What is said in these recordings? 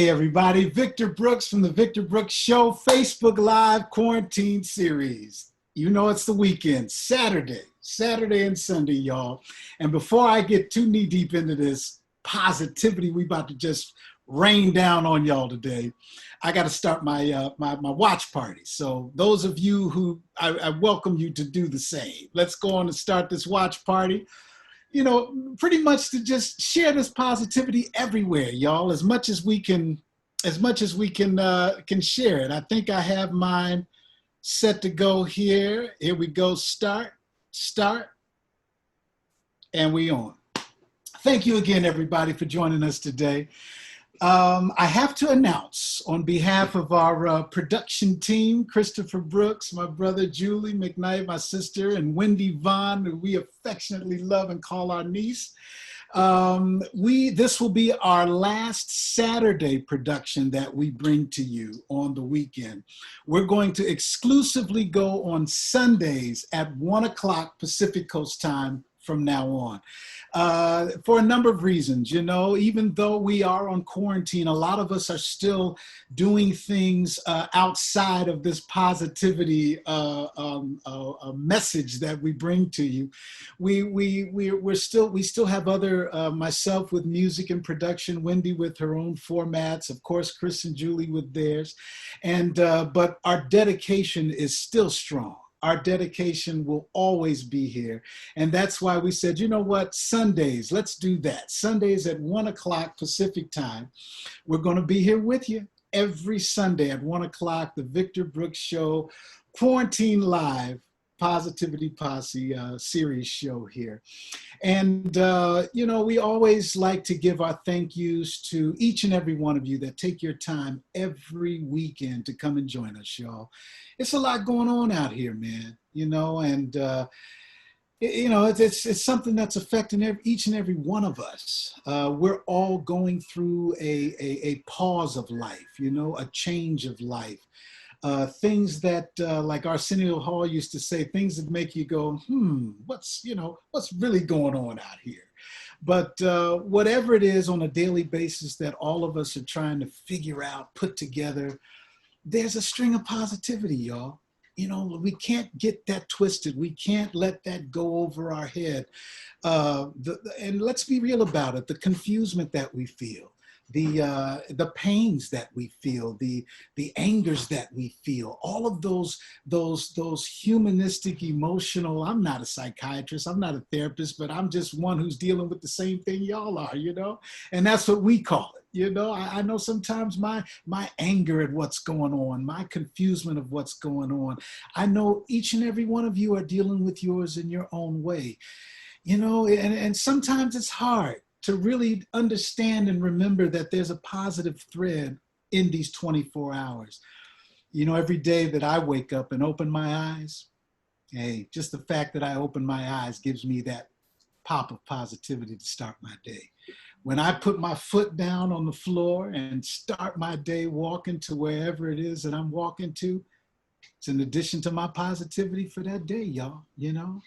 Hey everybody, Victor Brooks from the Victor Brooks Show Facebook Live Quarantine Series. You know it's the weekend, Saturday and Sunday, y'all. And before I get too knee deep into this positivity we about to just rain down on y'all today, I got to start my watch party. So those of you who, I welcome you to do the same. Let's go on and start this watch party. You know, pretty much to just share this positivity everywhere, y'all, as much as we can share it. I think I have mine set to go here. Here we go. Start, and we on. Thank you again, everybody, for joining us today. I have to announce on behalf of our production team, Christopher Brooks, my brother Julie McKnight, my sister, and Wendy Vaughn, who we affectionately love and call our niece. This will be our last Saturday production that we bring to you on the weekend. We're going to exclusively go on Sundays at 1 o'clock Pacific Coast time from now on. For a number of reasons, you know, even though we are on quarantine, a lot of us are still doing things outside of this positivity message that we bring to you. We still have other, myself with music and production, Wendy with her own formats, of course, Chris and Julie with theirs, and but our dedication is still strong. Our dedication will always be here. And that's why we said, you know what, Sundays, let's do that. Sundays at 1 o'clock Pacific time. We're going to be here with you every Sunday at 1 o'clock, the Victor Brooks Show, Quarantine Live, Positivity Posse series show here. And, you know, we always like to give our thank yous to each and every one of you that take your time every weekend to come and join us, y'all. It's a lot going on out here, man, you know, and, you know, it's something that's affecting each and every one of us. We're all going through a pause of life, you know, a change of life. Things that, like Arsenio Hall used to say, things that make you go, what's really going on out here? But whatever it is on a daily basis that all of us are trying to figure out, put together, there's a string of positivity, y'all. You know, we can't get that twisted. We can't let that go over our head. And let's be real about it, the confusement that we feel. The pains that we feel, the angers that we feel, all of those humanistic, emotional. I'm not a psychiatrist, I'm not a therapist, but I'm just one who's dealing with the same thing y'all are, you know, and that's what we call it. You know, I know sometimes my anger at what's going on, my confusement of what's going on. I know each and every one of you are dealing with yours in your own way, you know, and sometimes it's hard to really understand and remember that there's a positive thread in these 24 hours. You know, every day that I wake up and open my eyes, hey, just the fact that I open my eyes gives me that pop of positivity to start my day. When I put my foot down on the floor and start my day walking to wherever it is that I'm walking to, it's in addition to my positivity for that day, y'all, you know.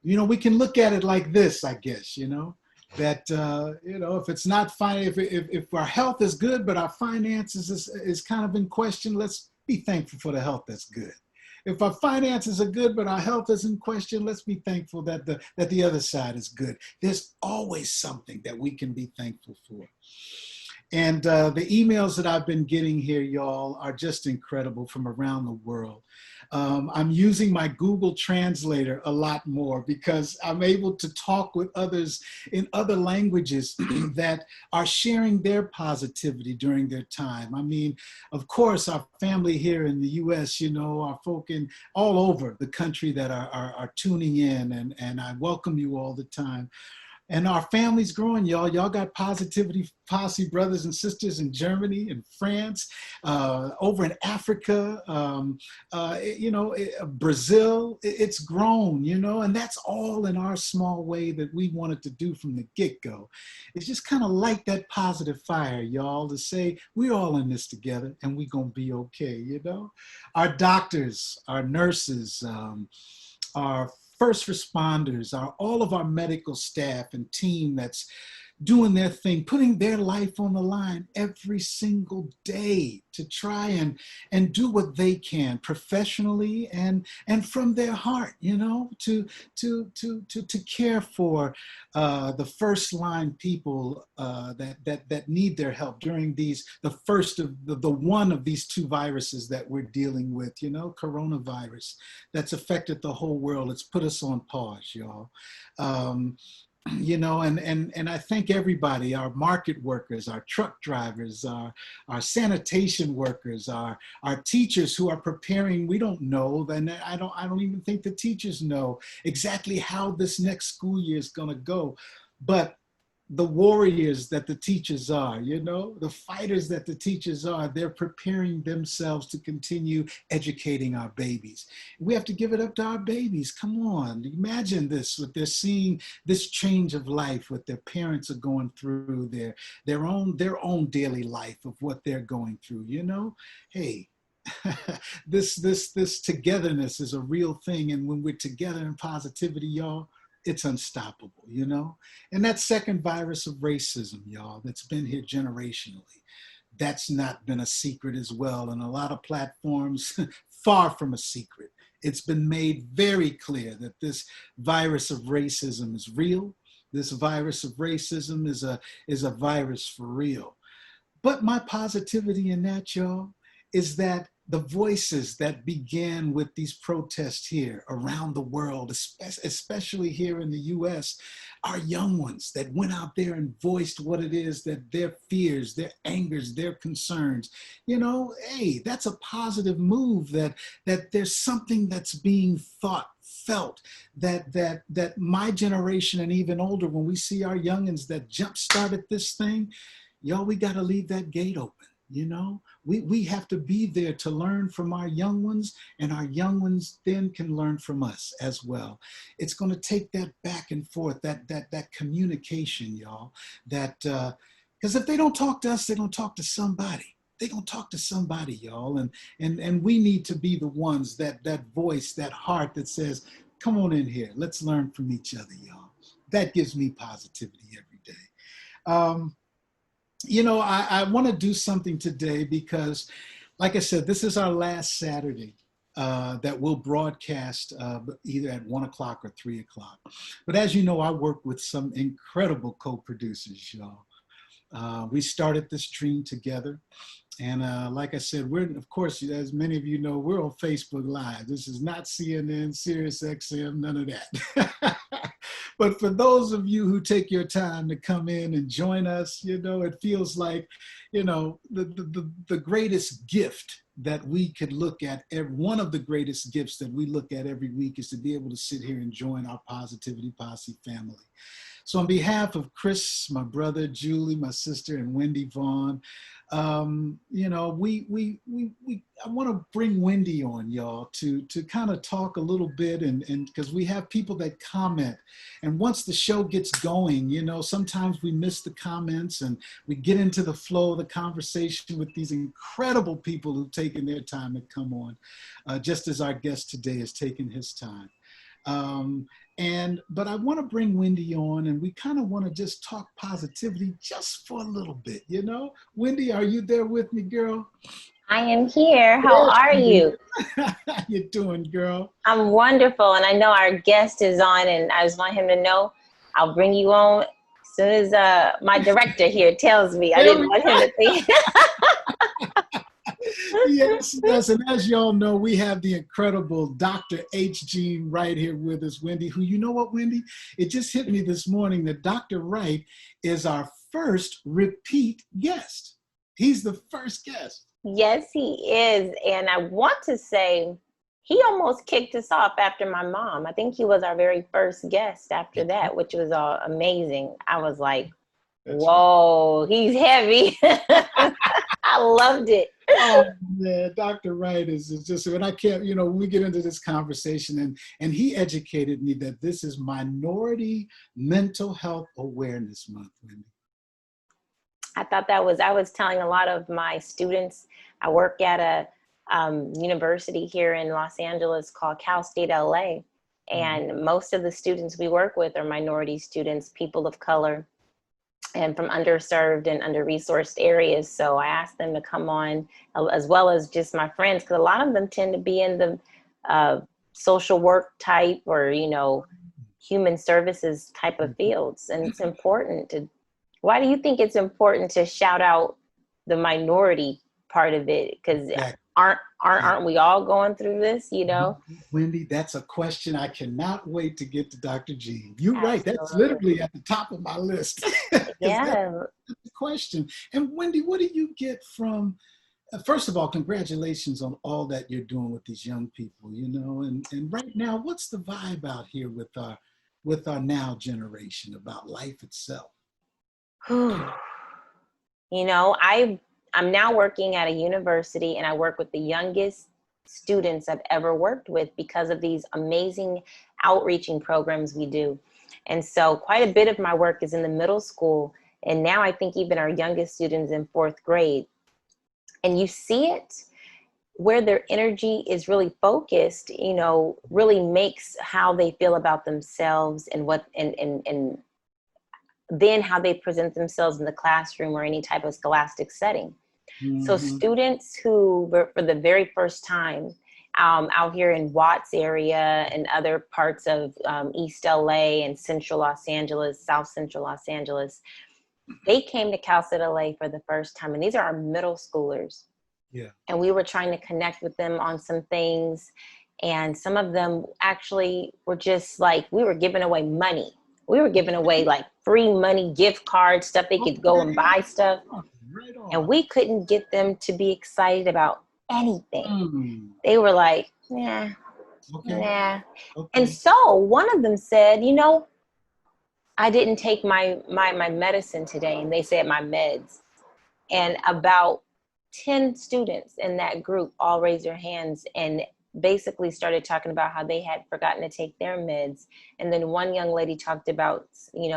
You know, we can look at it like this, I guess, you know. That, you know, if it's not fine, if our health is good, but our finances is kind of in question, let's be thankful for the health that's good. If our finances are good, but our health is in question, let's be thankful that the other side is good. There's always something that we can be thankful for. And the emails that I've been getting here, y'all, are just incredible from around the world. I'm using my Google Translator a lot more because I'm able to talk with others in other languages that are sharing their positivity during their time. I mean, of course, our family here in the US, you know, our folk in all over the country that are tuning in, and I welcome you all the time. And our family's growing, y'all. Y'all got Positivity Posse brothers and sisters in Germany and France, over in Africa, you know, Brazil. It's grown, you know, and that's all in our small way that we wanted to do from the get-go. It's just kind of light that positive fire, y'all, to say we're all in this together and we're going to be okay, you know. Our doctors, our nurses, our first responders, all of our medical staff and team that's doing their thing, putting their life on the line every single day to try and do what they can professionally and from their heart, you know, to care for the first line people that need their help during the first of the one of these two viruses that we're dealing with, you know, coronavirus that's affected the whole world. It's put us on pause, y'all. You know, and I thank everybody, our market workers, our truck drivers, our sanitation workers, our teachers who are preparing. We don't know, and I don't even think the teachers know exactly how this next school year is going to go, but the warriors that the teachers are, you know, the fighters that the teachers are, they're preparing themselves to continue educating our babies. We have to give it up to our babies. Come on, imagine this, what they're seeing, this change of life, what their parents are going through, their own daily life of what they're going through, you know. Hey, this togetherness is a real thing, and when we're together in positivity, y'all, it's unstoppable, you know? And that second virus of racism, y'all, that's been here generationally, that's not been a secret as well. And a lot of platforms, far from a secret. It's been made very clear that this virus of racism is real. This virus of racism is a virus for real. But my positivity in that, y'all, is that the voices that began with these protests here around the world, especially here in the US, are young ones that went out there and voiced what it is that their fears, their angers, their concerns. You know, hey, that's a positive move, that there's something that's being felt, that my generation and even older, when we see our youngins that jump started this thing, y'all, we got to leave that gate open. You know, we have to be there to learn from our young ones, and our young ones then can learn from us as well. It's going to take that back and forth, that communication, y'all, that because if they don't talk to us, they're going to talk to somebody. They're going to talk to somebody, y'all, and we need to be the ones, that voice, that heart that says, come on in here, let's learn from each other, y'all. That gives me positivity every day. You know, I want to do something today because, like I said, this is our last Saturday that we'll broadcast either at 1 o'clock or 3 o'clock. But as you know, I work with some incredible co-producers, y'all. We started this dream together. And like I said, we're, of course, as many of you know, we're on Facebook Live. This is not CNN, Sirius XM, none of that. But for those of you who take your time to come in and join us, you know, it feels like, you know, the greatest gift that we could look at, one of the greatest gifts that we look at every week is to be able to sit here and join our Positivity Posse family. So on behalf of Chris, my brother, Julie, my sister, and Wendy Vaughn, you know, I want to bring Wendy on, y'all, to kind of talk a little bit, and because we have people that comment, and once the show gets going, you know, sometimes we miss the comments and we get into the flow of the conversation with these incredible people who've taken their time to come on, just as our guest today has taken his time. But I want to bring Wendy on, and we kind of want to just talk positivity just for a little bit, you know? Wendy, are you there with me, girl? I am here. How are you? How you doing, girl? I'm wonderful, and I know our guest is on, and I just want him to know I'll bring you on as soon as my director here tells me. I didn't want him to think. Yes, and as you all know, we have the incredible Dr. H. Gene Wright here with us, Wendy, who, you know what, Wendy? It just hit me this morning that Dr. Wright is our first repeat guest. He's the first guest. Yes, he is. And I want to say he almost kicked us off after my mom. I think he was our very first guest after that, which was amazing. I was like, whoa, he's heavy. I loved it. Oh man, Dr. Wright is just, and I can't, you know, when we get into this conversation, and he educated me that this is Minority Mental Health Awareness Month, Wendy. I thought I was telling a lot of my students, I work at a university here in Los Angeles called Cal State LA. And most of the students we work with are minority students, people of color. and from underserved and under-resourced areas. So I asked them to come on, as well as just my friends, because a lot of them tend to be in the social work type or, human services type of fields. And it's important to, why do you think it's important to shout out the minority part of it? Because aren't we all going through this, Wendy, that's a question I cannot wait to get to Dr. Jean. You're Absolutely. right. That's literally at the top of my list. Yeah. That's the question. And Wendy, what do you get from, first of all, congratulations on all that you're doing with these young people, and right now, what's the vibe out here with our now generation about life itself? I'm now working at a university, and I work with the youngest students I've ever worked with because of these amazing outreaching programs we do. And so quite a bit of my work is in the middle school. And now I think even our youngest students in 4th grade. And you see it where their energy is really focused, really makes how they feel about themselves and what, and then how they present themselves in the classroom or any type of scholastic setting. Mm-hmm. So students who were for the very first time out here in Watts area and other parts of East LA and Central Los Angeles, South Central Los Angeles, they came to Cal State LA for the first time. And these are our middle schoolers. Yeah. And we were trying to connect with them on some things. And some of them actually were just like, we were giving away money. We were giving away like free money, gift cards, stuff they could go and buy stuff. Right on. And we couldn't get them to be excited about anything. They were like, nah. Okay. And so one of them said, I didn't take my medicine today. And they said my meds. And about 10 students in that group all raised their hands and basically started talking about how they had forgotten to take their meds. And then one young lady talked about,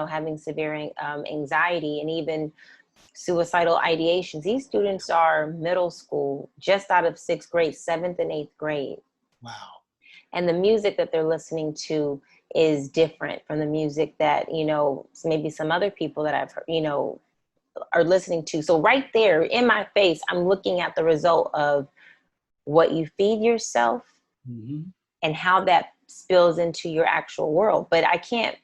having severe anxiety and even suicidal ideations. These students are middle school, just out of 6th grade, 7th and 8th grade. Wow. And the music that they're listening to is different from the music that, maybe some other people that I've heard, are listening to. So right there in my face, I'm looking at the result of what you feed yourself and how that spills into your actual world. But I can't,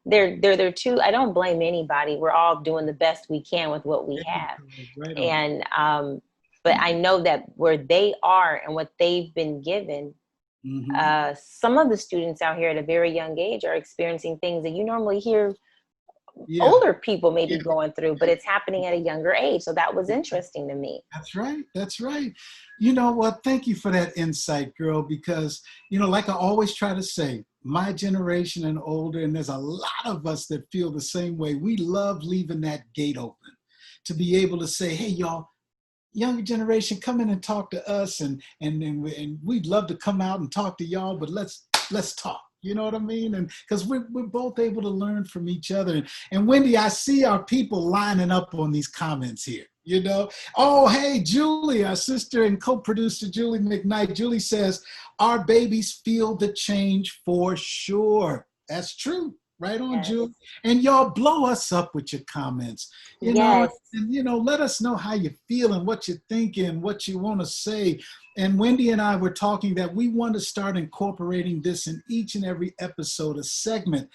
they're too, I don't blame anybody. We're all doing the best we can with what we have. Right. And, but I know that where they are and what they've been given, some of the students out here at a very young age are experiencing things that you normally hear older people may be going through, but it's happening at a younger age. So that was interesting to me. That's right. That's right. You know what? Thank you for that insight, girl, because, like I always try to say, my generation and older, and there's a lot of us that feel the same way. We love leaving that gate open to be able to say, hey, y'all, younger generation, come in and talk to us. And we'd love to come out and talk to y'all, but let's talk. You know what I mean? And because we're both able to learn from each other. And Wendy, I see our people lining up on these comments here. Oh, hey, Julie, our sister and co-producer, Julie McKnight. Julie says, our babies feel the change for sure. That's true. Right on, yes. Julie. And y'all blow us up with your comments. You know, let us know how you feel and what you're thinking, what you want to say. And Wendy and I were talking that we want to start incorporating this in each and every episode, a segment,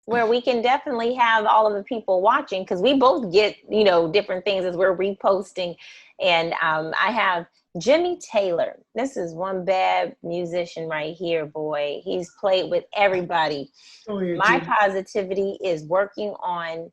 where we can definitely have all of the people watching, because we both get, different things as we're reposting. And I have Jimmy Taylor. This is one bad musician right here, boy. He's played with everybody. Oh, yeah, my positivity is working on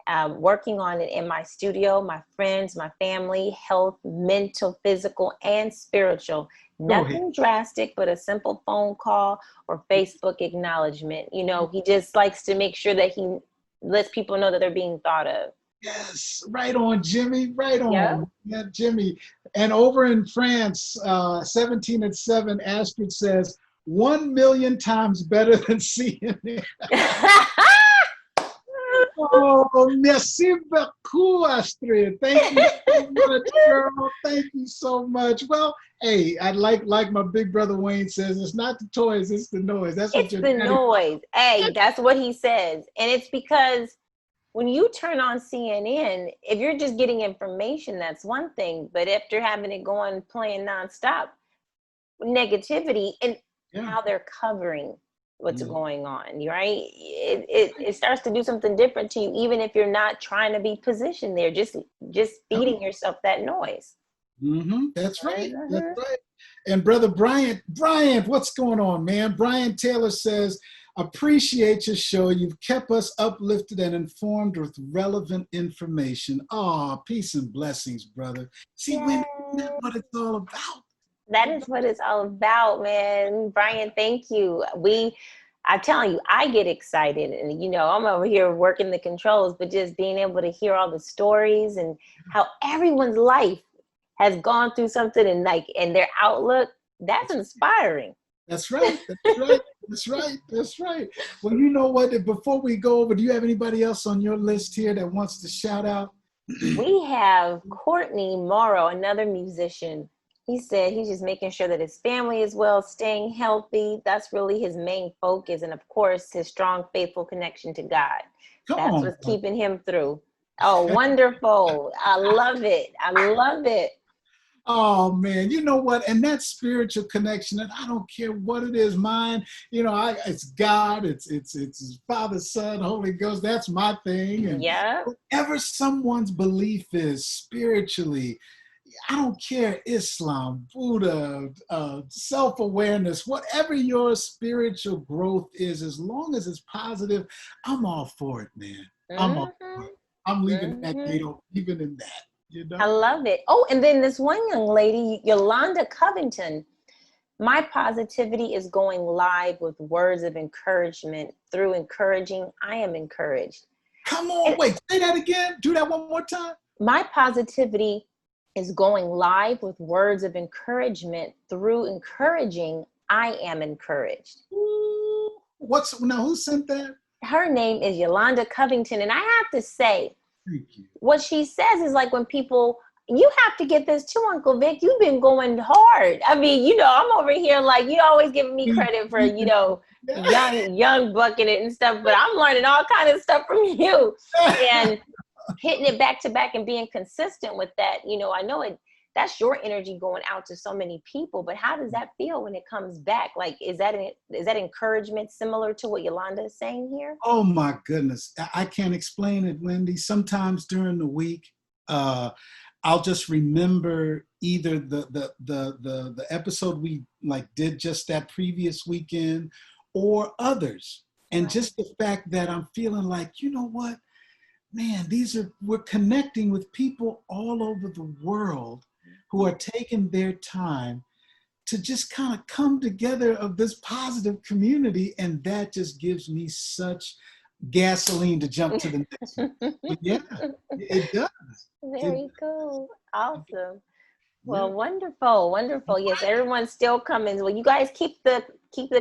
it in my studio, my friends, my family, health, mental, physical, and spiritual. Nothing drastic, but a simple phone call or Facebook acknowledgement. He just likes to make sure that he lets people know that they're being thought of. Yes, right on, Jimmy. Right on, yeah, Jimmy. And over in France, 17 and 7, Astrid says 1 million times better than CNN. Oh, merci beaucoup, Astrid. Thank you so much, girl. Thank you so much. Well, hey, I like my big brother Wayne says, it's not the toys, it's the noise. That's what it's the noise. Hey, that's what he says. And it's because when you turn on CNN, if you're just getting information, that's one thing. But after having it going, playing nonstop, negativity and Yeah. how they're covering what's going on, right? It starts to do something different to you, even if you're not trying to be positioned there, just feeding yourself that noise. That's right. That's right. And brother Bryant, what's going on, man? Brian Taylor says, appreciate your show. You've kept us uplifted and informed with relevant information. Oh, peace and blessings, brother. See, Wendy, that's what it's all about. That is what it's all about, man. Brian, thank you. I'm telling you, I get excited, and I'm over here working the controls, but just being able to hear all the stories and how everyone's life has gone through something, and their outlook, that's inspiring. That's right. That's right. That's right. That's right. Well, you know what? Before we go over, do you have anybody else on your list here that wants to shout out? We have Courtney Morrow, another musician. He said he's just making sure that his family is well, staying healthy. That's really his main focus. And of course, his strong, faithful connection to God. That's what's keeping him through. Oh, wonderful. I love it. I love it. Oh man, you know what? And that spiritual connection, and I don't care what it is, mine, it's God, it's his Father, Son, Holy Ghost. That's my thing. And whatever someone's belief is spiritually, I don't care, Islam, Buddha, self-awareness, whatever your spiritual growth is, as long as it's positive, I'm all for it, man. I'm all for it. I'm leaving that gate open, even in that. I love it. Oh, and then this one young lady, Yolanda Covington, my positivity is going live with words of encouragement. Through encouraging, I am encouraged. Come on, wait, say that again. Do that one more time. My positivity is going live with words of encouragement. Through encouraging, I am encouraged. Ooh, now who sent that? Her name is Yolanda Covington, and I have to say, what she says is like when people, you have to get this too, Uncle Vic. You've been going hard. I mean, I'm over here like you always giving me credit for, young bucking it and stuff, but I'm learning all kinds of stuff from you and hitting it back to back and being consistent with that. I know that's your energy going out to so many people, but how does that feel when it comes back? Like, is that encouragement similar to what Yolanda is saying here? Oh my goodness. I can't explain it, Wendy. Sometimes during the week, I'll just remember either the episode we did just that previous weekend or others. And just the fact that I'm feeling like, you know what, man, we're connecting with people all over the world who are taking their time to just kind of come together of this positive community. And that just gives me such gasoline to jump to the next one. But yeah, it does. Very cool. Awesome. Well, wonderful. Wonderful. Yes, everyone's still coming. Well, you guys keep the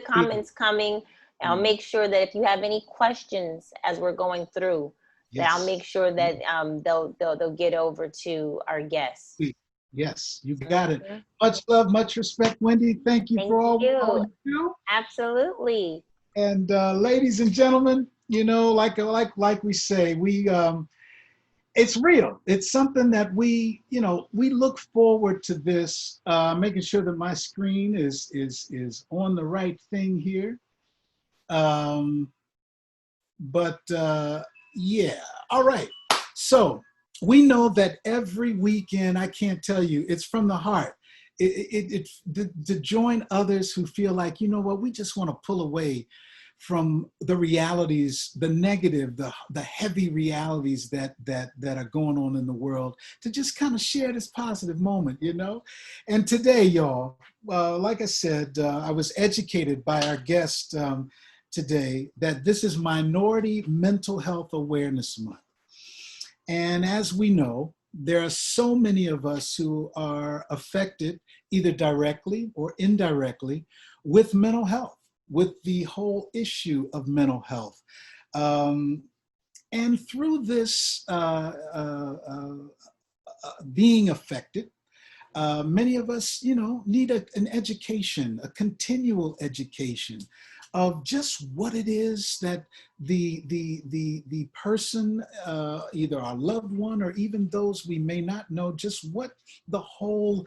comments coming. I'll make sure that if you have any questions as we're going through, that I'll make sure that they'll get over to our guests. Yes, you got it. Much love, much respect, Wendy. Thank you for all you do. Absolutely. And ladies and gentlemen, like we say, it's real. It's something that we look forward to this. Making sure that my screen is on the right thing here. Yeah. All right. So we know that every weekend, I can't tell you, it's from the heart. To join others who feel like, you know what, we just want to pull away from the realities, the negative, the heavy realities that are going on in the world, to just kind of share this positive moment, And today, y'all, like I said, I was educated by our guest today that this is Minority Mental Health Awareness Month. And as we know, there are so many of us who are affected either directly or indirectly with mental health, with the whole issue of mental health. And through this being affected, many of us, need an education, a continual education of just what it is that the person, either our loved one or even those we may not know, just what the whole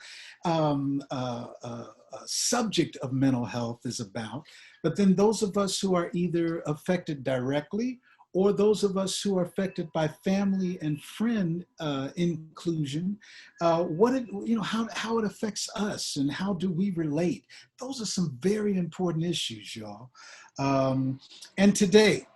subject of mental health is about. But then those of us who are either affected directly or those of us who are affected by family and friend inclusion, how it affects us and how do we relate. Those are some very important issues, y'all. And today,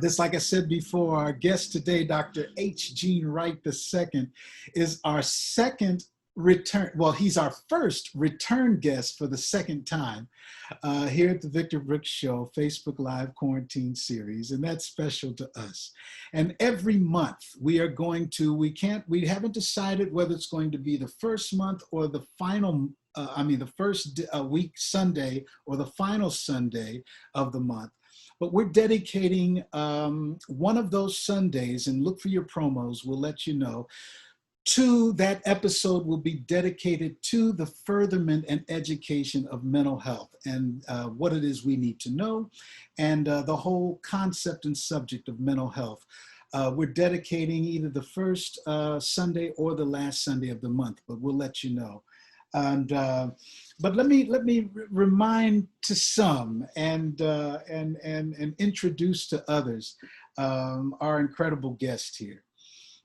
this, like I said before, our guest today, Dr. H. Gene Wright II, is our second return. Well, he's our first return guest for the second time here at the Victor Brooks Show Facebook Live Quarantine Series, and that's special to us. And every month we haven't decided whether it's going to be the first month or the final. The first week Sunday or the final Sunday of the month. But we're dedicating one of those Sundays, and look for your promos, we'll let you know, to that episode will be dedicated to the furtherment and education of mental health and what it is we need to know and the whole concept and subject of mental health. We're dedicating either the first Sunday or the last Sunday of the month, but we'll let you know. And but let me remind to some and introduce to others our incredible guest here.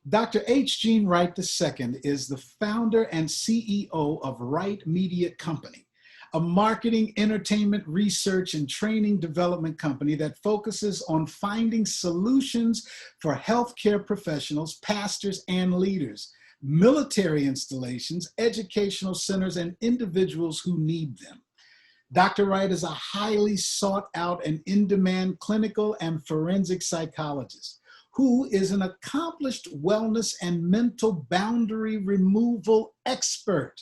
Dr. H. Gene Wright II is the founder and CEO of Wright Media Company, a marketing, entertainment, research, and training development company that focuses on finding solutions for healthcare professionals, pastors, and leaders, military installations, educational centers, and individuals who need them. Dr. Wright is a highly sought out and in-demand clinical and forensic psychologist who is an accomplished wellness and mental boundary removal expert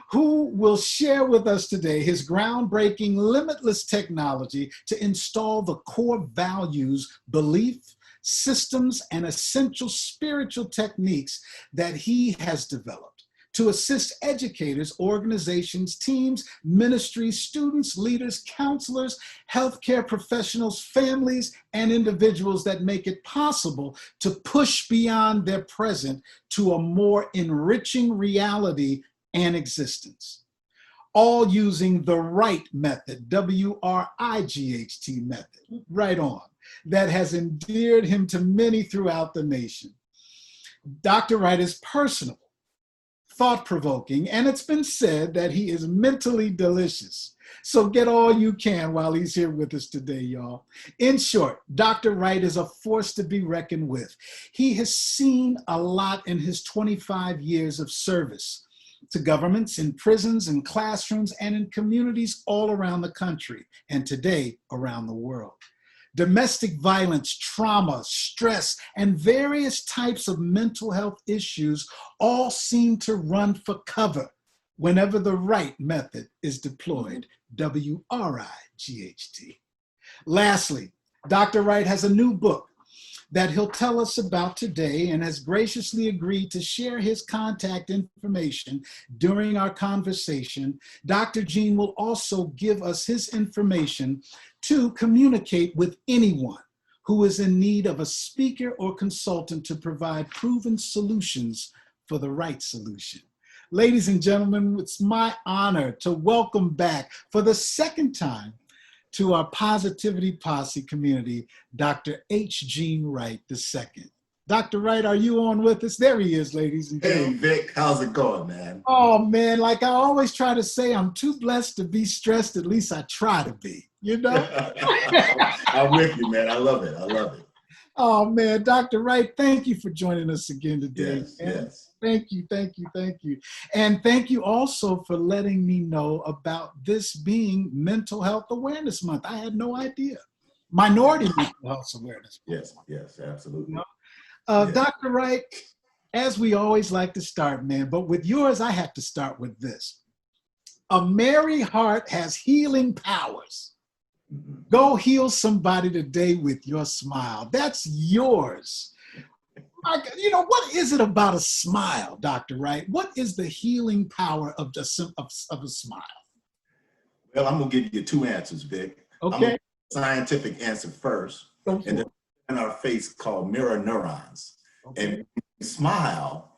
who will share with us today his groundbreaking limitless technology to install the core values, beliefs, systems, and essential spiritual techniques that he has developed to assist educators, organizations, teams, ministries, students, leaders, counselors, healthcare professionals, families, and individuals that make it possible to push beyond their present to a more enriching reality and existence. All using the Wright method, W-R-I-G-H-T method, right on, that has endeared him to many throughout the nation. Dr. Wright is personable, thought-provoking, and it's been said that he is mentally delicious. So get all you can while he's here with us today, y'all. In short, Dr. Wright is a force to be reckoned with. He has seen a lot in his 25 years of service to governments, in prisons, in classrooms, and in communities all around the country, and today around the world. Domestic violence, trauma, stress, and various types of mental health issues all seem to run for cover whenever the Wright method is deployed, W-R-I-G-H-T. Lastly, Dr. Wright has a new book that he'll tell us about today and has graciously agreed to share his contact information during our conversation. Dr. Gene will also give us his information to communicate with anyone who is in need of a speaker or consultant to provide proven solutions for the right solution. Ladies and gentlemen, it's my honor to welcome back for the second time to our Positivity Posse community, Dr. H. Gene Wright II. Dr. Wright, are you on with us? There he is, ladies and gentlemen. Hey, Vic, how's it going, man? Oh, man, like I always try to say, I'm too blessed to be stressed. At least I try to be, you know? I'm with you, man. I love it. I love it. Oh, man, Dr. Wright, thank you for joining us again today. Yes, yes. Thank you, thank you, thank you. And thank you also for letting me know about this being Mental Health Awareness Month. I had no idea. Minority Mental Health Awareness Month. Yes, yes, absolutely. You know? Yeah. Dr. Wright, as we always like to start, man, but with yours, I have to start with this. A merry heart has healing powers. Go heal somebody today with your smile. That's yours. You know, what is it about a smile, Dr. Wright? What is the healing power of a smile? Well, I'm gonna give you two answers, Vic. I'm gonna Okay. give you a scientific answer first, Go and for then in our face called mirror neurons. it. And Okay. when you smile,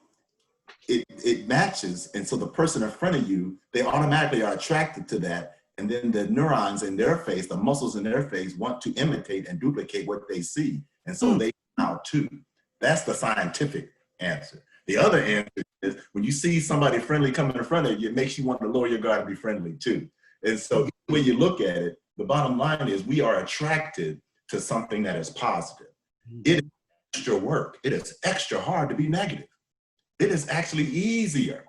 it matches, and so the person in front of you, they automatically are attracted to that, and then the neurons in their face, the muscles in their face, want to imitate and duplicate what they see, and so they smile too. That's the scientific answer. The other answer is when you see somebody friendly coming in front of you, it makes you want to lower your guard and be friendly too. And so when you look at it, the bottom line is we are attracted to something that is positive. It is extra work. It is extra hard to be negative. It is actually easier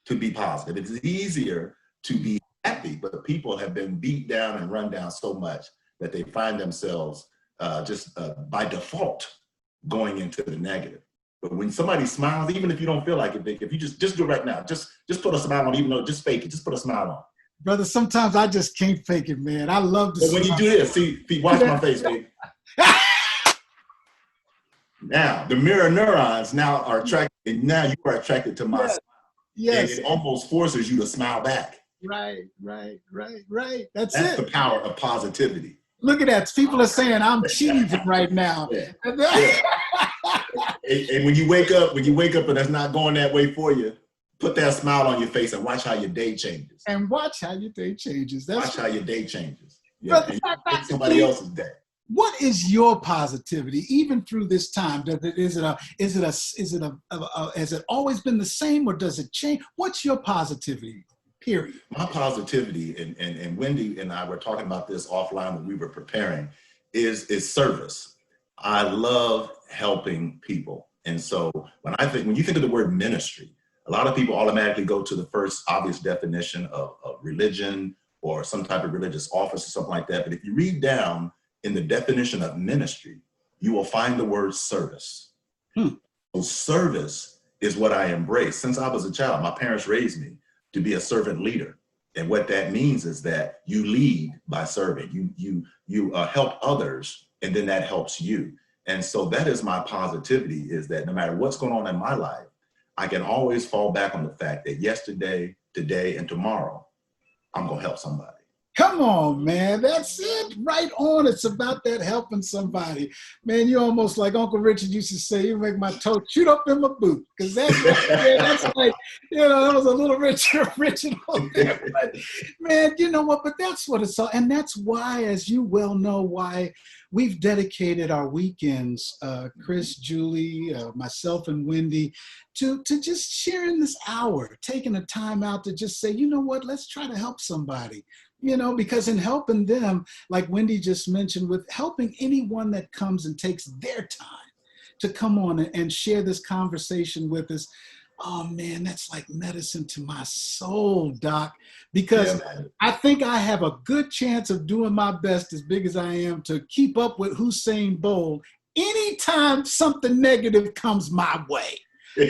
to be positive. It is easier to be happy, but people have been beat down and run down so much that they find themselves just by default going into the negative. But when somebody smiles, even if you don't feel like it, Vic, if you just do it right now, just put a smile on, even though just fake it, just put a smile on. Brother, sometimes I just can't fake it, man. I love to But when you do this, see, watch my face, Vic. Now, the mirror neurons now are attracted, and now you are attracted to my smile. Yes. And it almost forces you to smile back. Right. That's That's it. the power of positivity. Look at that. People are saying I'm cheesing right now. Yeah. And when you wake up and it's not going that way for you, put that smile on your face and watch how your day changes. And watch how your day changes. Watch how your day changes. Yeah. Brother, And you somebody else's day. what is your positivity, even through this time? Has it always been the same, or does it change? What's your positivity? Period. My positivity, and Wendy and I were talking about this offline when we were preparing, is service. I love helping people. And so when you think of the word ministry, a lot of people automatically go to the first obvious definition of religion or some type of religious office or something like that. But if you read down in the definition of ministry, you will find the word service. So service is what I embrace. Since I was a child, my parents raised me to be a servant leader. And what that means is that you lead by serving. You help others, and then that helps you. And so that is my positivity, is that no matter what's going on in my life, I can always fall back on the fact that yesterday, today, and tomorrow, I'm going to help somebody. Come on, man. That's it. Right on. It's about that helping somebody. Man, you're almost like Uncle Richard used to say, you make my toe shoot up in my boot. Because that's like, that was a little Richard on there. But, man, you know what? But that's what it's all. And that's why, as you well know, why we've dedicated our weekends, Chris, Julie, myself, and Wendy, to just sharing this hour, taking a time out to just say, you know what, let's try to help somebody. Because in helping them, like Wendy just mentioned, with helping anyone that comes and takes their time to come on and share this conversation with us, oh man, that's like medicine to my soul, Doc, because I think I have a good chance of doing my best, as big as I am, to keep up with Usain Bolt anytime something negative comes my way.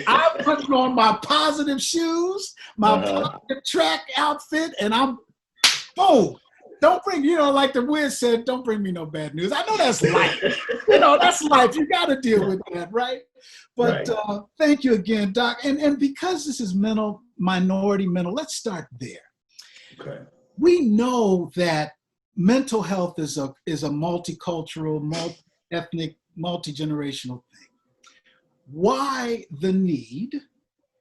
I'm putting on my positive shoes, my positive track outfit, and I'm boom. Don't bring, like the Wiz said, don't bring me no bad news. I know that's life. That's life. You got to deal with that, right? But thank you again, Doc. And because this is minority mental, let's start there. Okay. We know that mental health is a multicultural, multi-ethnic, multi-generational thing. Why the need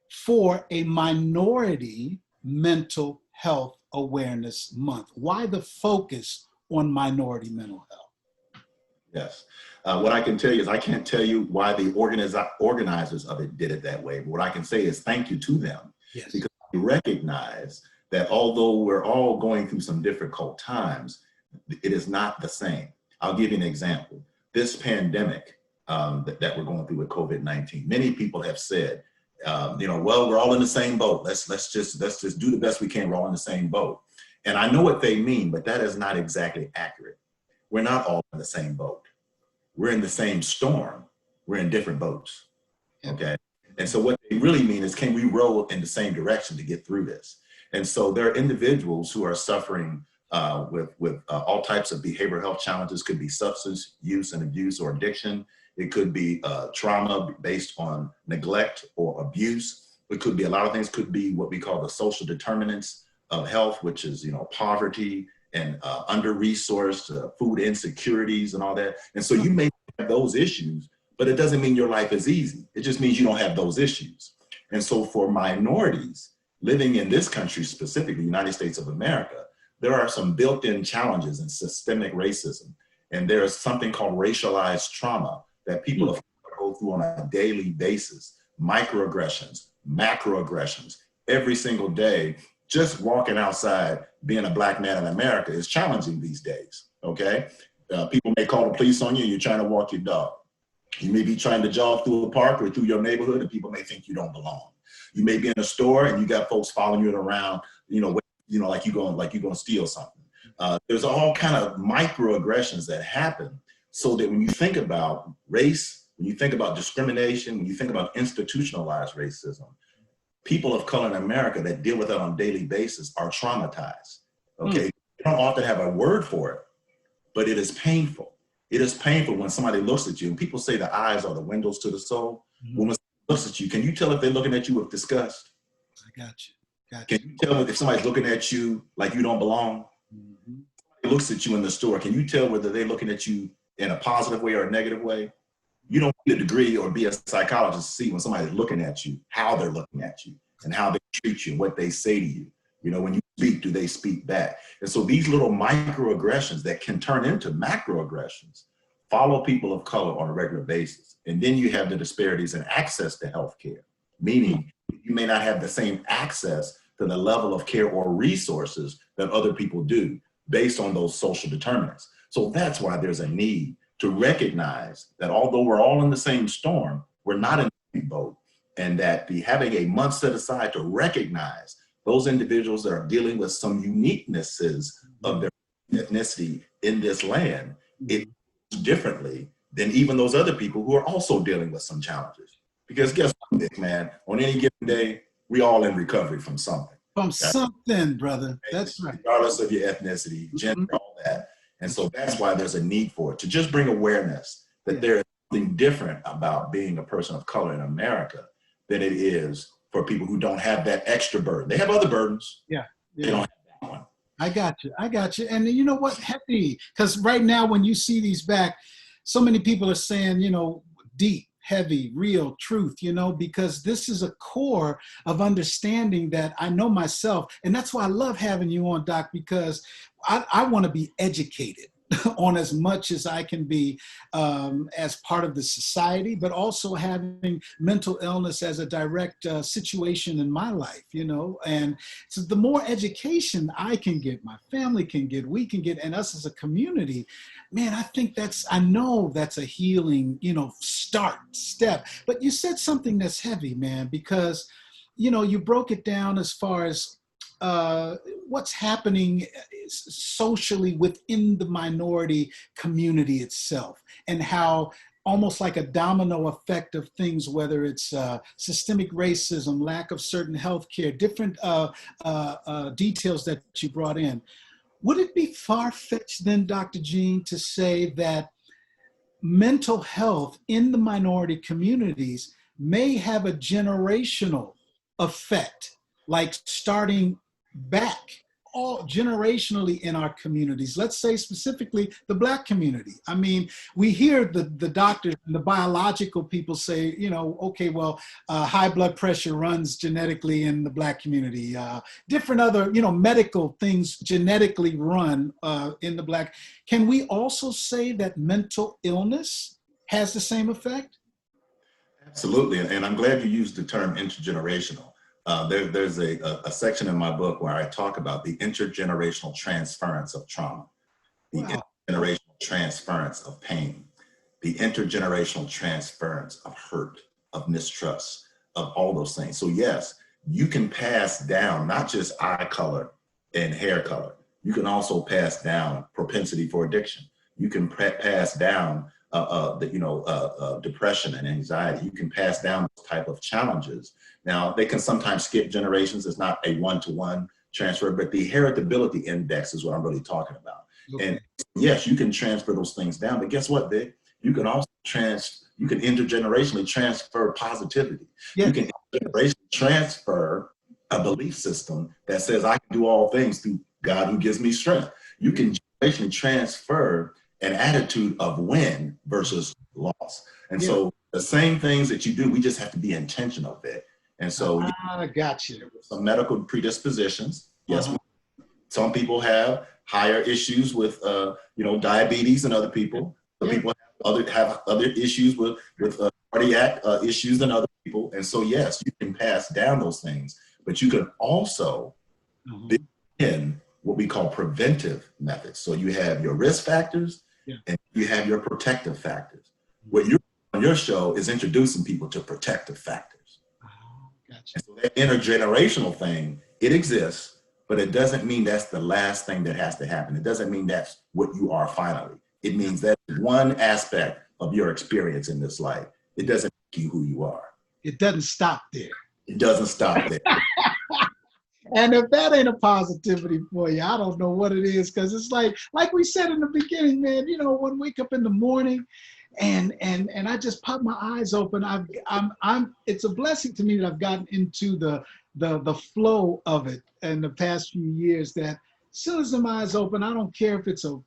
for a minority mental health awareness month? Why the focus on minority mental health? Yes. What I can tell you is I can't tell you why the organizers of it did it that way. But what I can say is thank you to them. Yes. Because we recognize that although we're all going through some difficult times, it is not the same. I'll give you an example. This pandemic that we're going through with COVID-19, many people have said, well, we're all in the same boat. Let's just do the best we can. We're all in the same boat. And I know what they mean, but that is not exactly accurate. We're not all in the same boat. We're in the same storm. We're in different boats. Okay. And so what they really mean is, can we row in the same direction to get through this? And so there are individuals who are suffering with all types of behavioral health challenges. Could be substance use and abuse or addiction. It could be trauma based on neglect or abuse. It could be a lot of things. Could be what we call the social determinants of health, which is, poverty and under-resourced, food insecurities and all that. And so you may have those issues, but it doesn't mean your life is easy. It just means you don't have those issues. And so for minorities living in this country, specifically the United States of America, there are some built-in challenges and systemic racism. And there is something called racialized trauma that people have to go through on a daily basis, microaggressions, macroaggressions, every single day. Just walking outside, being a Black man in America is challenging these days, okay? People may call the police on you and you're trying to walk your dog. You may be trying to jog through a park or through your neighborhood and people may think you don't belong. You may be in a store and you got folks following you around, like you're going to steal something. There's all kind of microaggressions that happen, so that when you think about race, when you think about discrimination, when you think about institutionalized racism, people of color in America that deal with that on a daily basis are traumatized, okay? They don't often have a word for it, but it is painful. It is painful when somebody looks at you, and people say the eyes are the windows to the soul. When somebody looks at you, can you tell if they're looking at you with disgust? I got you. Can you tell if somebody's looking at you like you don't belong? Somebody looks at you in the store, can you tell whether they're looking at you in a positive way or a negative way? You don't need a degree or be a psychologist to see when somebody's looking at you, how they're looking at you and how they treat you, what they say to you. When you speak, do they speak back? And so these little microaggressions that can turn into macroaggressions follow people of color on a regular basis. And then you have the disparities in access to healthcare, meaning you may not have the same access to the level of care or resources that other people do based on those social determinants. So that's why there's a need to recognize that although we're all in the same storm, we're not in the same boat, and that having a month set aside to recognize those individuals that are dealing with some uniquenesses of their ethnicity in this land, it differently than even those other people who are also dealing with some challenges. Because guess what, Nick, man, on any given day, we all in recovery from something. From something, brother. That's right. Regardless of your ethnicity, gender, all that. And so that's why there's a need for it, to just bring awareness that there is something different about being a person of color in America than it is for people who don't have that extra burden. They have other burdens. Yeah. They don't have that one. I got you. And you know what? Heavy. Because right now, when you see these back, so many people are saying, deep, heavy, real truth, because this is a core of understanding that I know myself. And that's why I love having you on, Doc, because I want to be educated on as much as I can be as part of the society, but also having mental illness as a direct situation in my life, and so the more education I can get, my family can get, we can get, and us as a community, man, I know that's a healing, step. But you said something that's heavy, man, because, you broke it down as far as what's happening socially within the minority community itself, and how almost like a domino effect of things, whether it's systemic racism, lack of certain healthcare, different details that you brought in. Would it be far-fetched then, Dr. Jean, to say that mental health in the minority communities may have a generational effect, like starting back all generationally in our communities? Let's say specifically the Black community. I mean, we hear the doctors and the biological people say, okay, well, high blood pressure runs genetically in the Black community. Different other, medical things genetically run in the Black. Can we also say that mental illness has the same effect? Absolutely, and I'm glad you used the term intergenerational. There's a section in my book where I talk about the intergenerational transference of trauma, the intergenerational transference of pain, the intergenerational transference of hurt, of mistrust, of all those things. So yes, you can pass down not just eye color and hair color. You can also pass down propensity for addiction. You can pass down depression and anxiety. You can pass down those type of challenges. Now, they can sometimes skip generations. It's not a one-to-one transfer, but the heritability index is what I'm really talking about. Okay. And yes, you can transfer those things down, but guess what, Vic? You can also you can intergenerationally transfer positivity. Yeah. You can intergenerationally transfer a belief system that says I can do all things through God who gives me strength. You can generationally transfer an attitude of win versus loss. And so the same things that you do, we just have to be intentional with it. And so I got you. Some medical predispositions. Yes, some people have higher issues with diabetes than other people. Some people have other issues with cardiac issues than other people. And so yes, you can pass down those things, but you can also build in what we call preventive methods. So you have your risk factors and you have your protective factors. What you're on your show is introducing people to protective factors. Gotcha. And so that intergenerational thing, it exists, but it doesn't mean that's the last thing that has to happen. It doesn't mean that's what you are finally. It means that's one aspect of your experience in this life. It doesn't make you who you are. It doesn't stop there. It doesn't stop there. And if that ain't a positivity for you, I don't know what it is. Because it's like we said in the beginning, man, when I wake up in the morning and I just pop my eyes open, it's a blessing to me that I've gotten into the flow of it in the past few years, that as soon as my eyes open, I don't care if it's a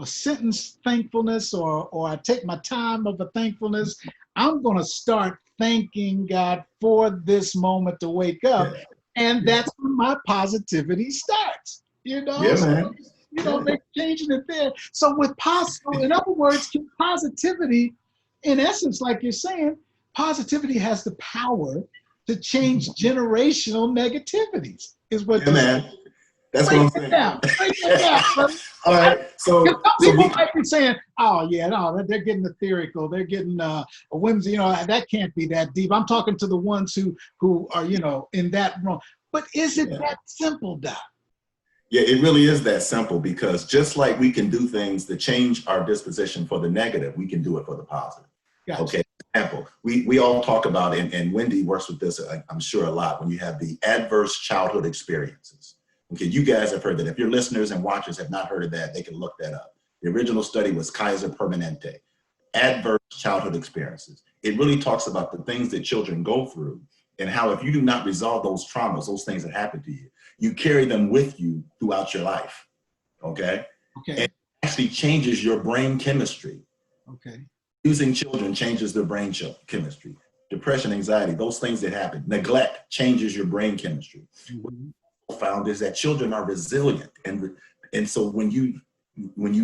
sentence thankfulness or I take my time of a thankfulness, I'm going to start thanking God for this moment to wake up. Yeah. And that's when my positivity starts, Yeah, man. They're changing it there. So in other words, positivity, in essence, like you're saying, positivity has the power to change generational negativities, is what man. That's what I'm saying. Break it down. All right. So people might be saying, "Oh yeah, no, they're getting etherical. They're getting a whimsy. That can't be that deep." I'm talking to the ones who are in that room. But is it that simple, Doc? Yeah, it really is that simple, because just like we can do things to change our disposition for the negative, we can do it for the positive. Gotcha. Okay. Example, we all talk about, and Wendy works with this, I'm sure, a lot, when you have the adverse childhood experiences. Okay, you guys have heard that. If your listeners and watchers have not heard of that, they can look that up. The original study was Kaiser Permanente, adverse childhood experiences. It really talks about the things that children go through and how if you do not resolve those traumas, those things that happen to you, you carry them with you throughout your life, okay? And it actually changes your brain chemistry. Okay. Using children changes their brain chemistry. Depression, anxiety, those things that happen. Neglect changes your brain chemistry. Mm-hmm. Found is that children are resilient, and so when you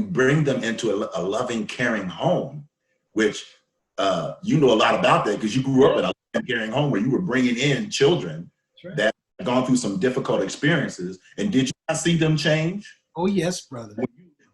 bring them into a loving, caring home, which you know a lot about that because you grew up in a loving, caring home where you were bringing in children that have gone through some difficult experiences, and did you not see them change? Oh yes, brother.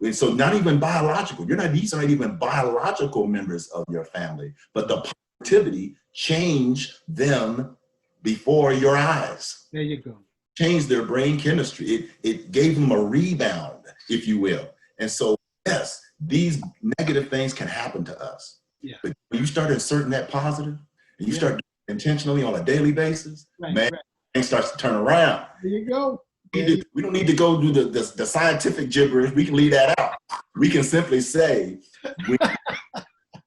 And so not even biological. These aren't even biological members of your family, but the positivity changed them before your eyes. There you go. Changed their brain chemistry. It gave them a rebound, if you will. And so, yes, these negative things can happen to us. Yeah. But when you start inserting that positive, and you start intentionally on a daily basis, things starts to turn around. There you go. We don't need to go do the scientific gibberish. We can leave that out. We can simply say, when you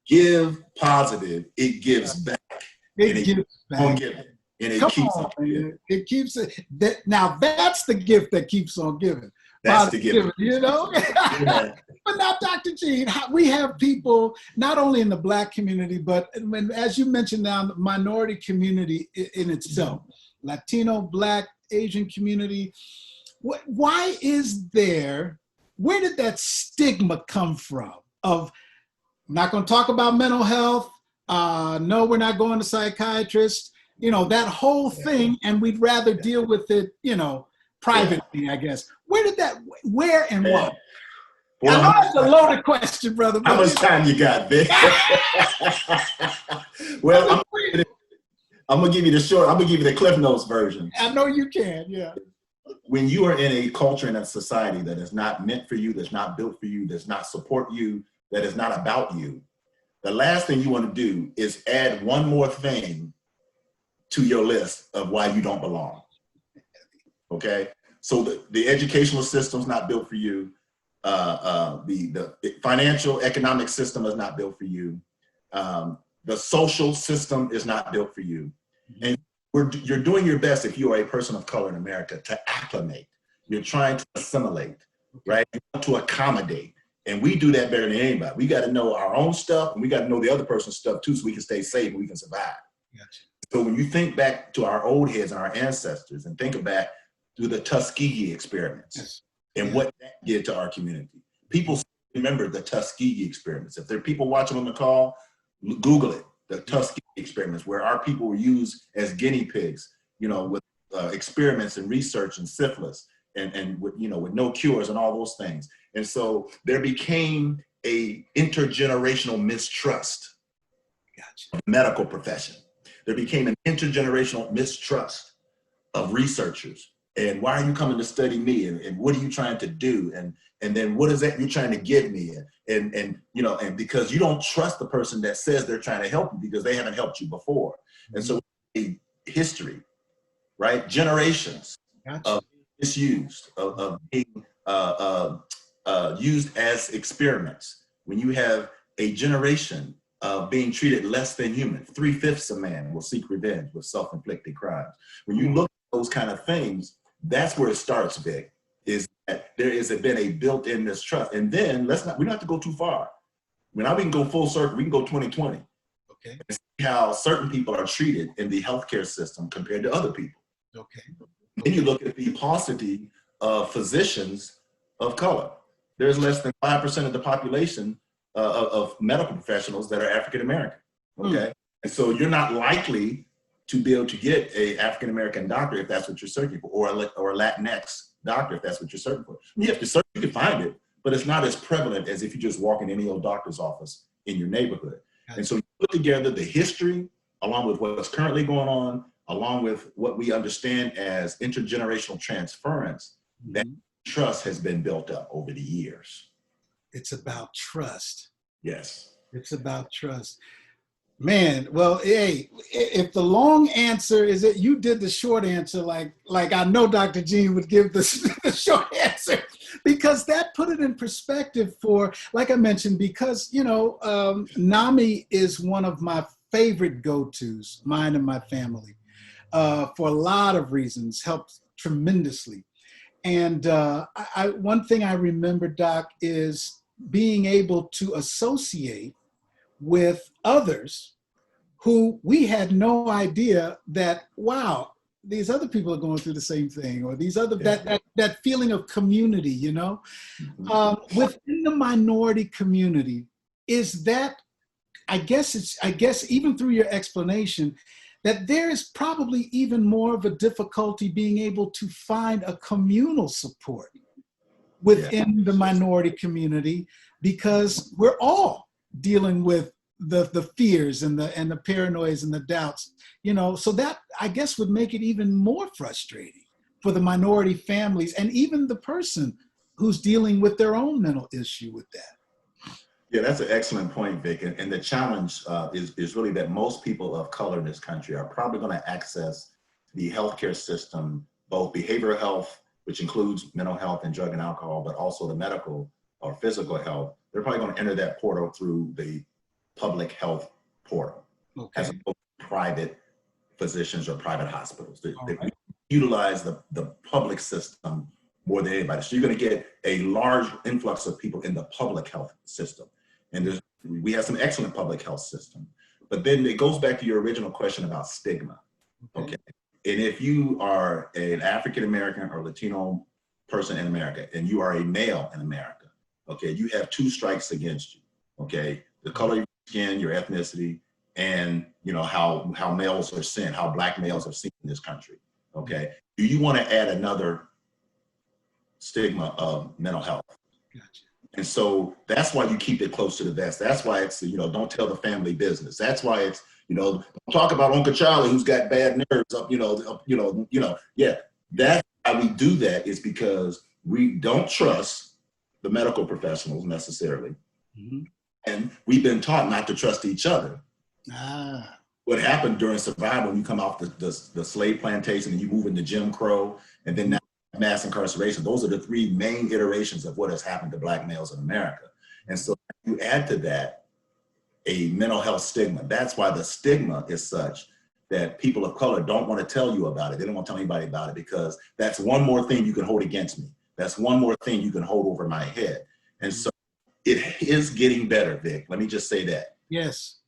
give positive, it gives back. It gives back. And it keeps it. Now that's the gift that keeps on giving. That's the gift. But now, Dr. Gene, we have people not only in the Black community, but as you mentioned now, the minority community in itself, Latino, Black, Asian community. Why is there? Where did that stigma come from? Of I'm not going to talk about mental health. No, we're not going to psychiatrists. That whole thing, and we'd rather deal with it, privately, I guess. Where and why? Well, I know that's a loaded question, brother. How much time you got, Vic? Well, I'm going to give you the Cliff Notes version. I know you can, yeah. When you are in a culture and a society that is not meant for you, that's not built for you, does not support you, that is not about you, the last thing you want to do is add one more thing to your list of why you don't belong. Okay? So the educational system's not built for you. The financial economic system is not built for you. The social system is not built for you. And you're doing your best if you are a person of color in America to acclimate. You're trying to assimilate, right? You want to accommodate. And we do that better than anybody. We got to know our own stuff, and we got to know the other person's stuff too, so we can stay safe and we can survive. Gotcha. So when you think back to our old heads and our ancestors, and think back to the Tuskegee experiments, Yes. and what that did to our community. People remember the Tuskegee experiments. If there are people watching on the call, Google it, the Tuskegee experiments, where our people were used as guinea pigs, with experiments and research and syphilis and with no cures and all those things. And so there became a intergenerational mistrust of the medical profession. There became an intergenerational mistrust of researchers. And why are you coming to study me? And what are you trying to do? And then what is that you're trying to give me? And because you don't trust the person that says they're trying to help you because they haven't helped you before. Mm-hmm. And so a history, right? Generations of misused, of being used as experiments. When you have a generation of being treated less than human, 3/5 of man will seek revenge with self-inflicted crimes. When you look at those kind of things, that's where it starts, Vic, is that there has been a built-in mistrust. And then we don't have to go too far. Now we can go full circle, we can go 2020. Okay. And see how certain people are treated in the healthcare system compared to other people. Okay. Then you look at the paucity of physicians of color. There's less than 5% of the population of medical professionals that are African-American, okay? And so you're not likely to be able to get a African-American doctor if that's what you're searching for, or a Latinx doctor if that's what you're searching for. You have to search, you can find it, but it's not as prevalent as if you just walk in any old doctor's office in your neighborhood. And so you put together the history, along with what's currently going on, along with what we understand as intergenerational transference, that trust has been built up over the years. It's about trust. Yes. It's about trust. Man, well, hey, if the long answer is that you did the short answer, like I know Dr. Jean would give the short answer, because that put it in perspective for, like I mentioned, because, NAMI is one of my favorite go-tos, mine and my family, for a lot of reasons, helped tremendously. And one thing I remember, Doc, is being able to associate with others who we had no idea that, wow, these other people are going through the same thing, or these other, that feeling of community, within the minority community. Is that, I guess even through your explanation, that there is probably even more of a difficulty being able to find a communal support within the minority community, because we're all dealing with the fears and the paranoias and the doubts, so that, I guess, would make it even more frustrating for the minority families and even the person who's dealing with their own mental issue with that. Yeah, that's an excellent point, Vic. And the challenge is really that most people of color in this country are probably going to access the healthcare system, both behavioral health, which includes mental health and drug and alcohol, but also the medical or physical health. They're probably going to enter that portal through the public health portal, as opposed to private physicians or private hospitals. They utilize the public system more than anybody. So you're going to get a large influx of people in the public health system. And we have some excellent public health system. But then it goes back to your original question about stigma. Okay. And if you are an African-American or Latino person in America, and you are a male in America, okay, you have two strikes against you, okay? The color of your skin, your ethnicity, and how males are seen, how Black males are seen in this country, okay? Do you want to add another stigma of mental health? Gotcha. And so that's why you keep it close to the vest. That's why it's, don't tell the family business. That's why it's, don't talk about Uncle Charlie who's got bad nerves up, yeah. That's why we do that, is because we don't trust the medical professionals necessarily. Mm-hmm. And we've been taught not to trust each other. What happened during survival, when you come off the slave plantation and you move into Jim Crow, and then now mass incarceration, those are the three main iterations of what has happened to Black males in America. And so you add to that a mental health stigma. That's why the stigma is such that people of color don't want to tell you about it. They don't want to tell anybody about it because that's one more thing you can hold against me. That's one more thing you can hold over my head. And so it is getting better, Vic. Let me just say that. Yes.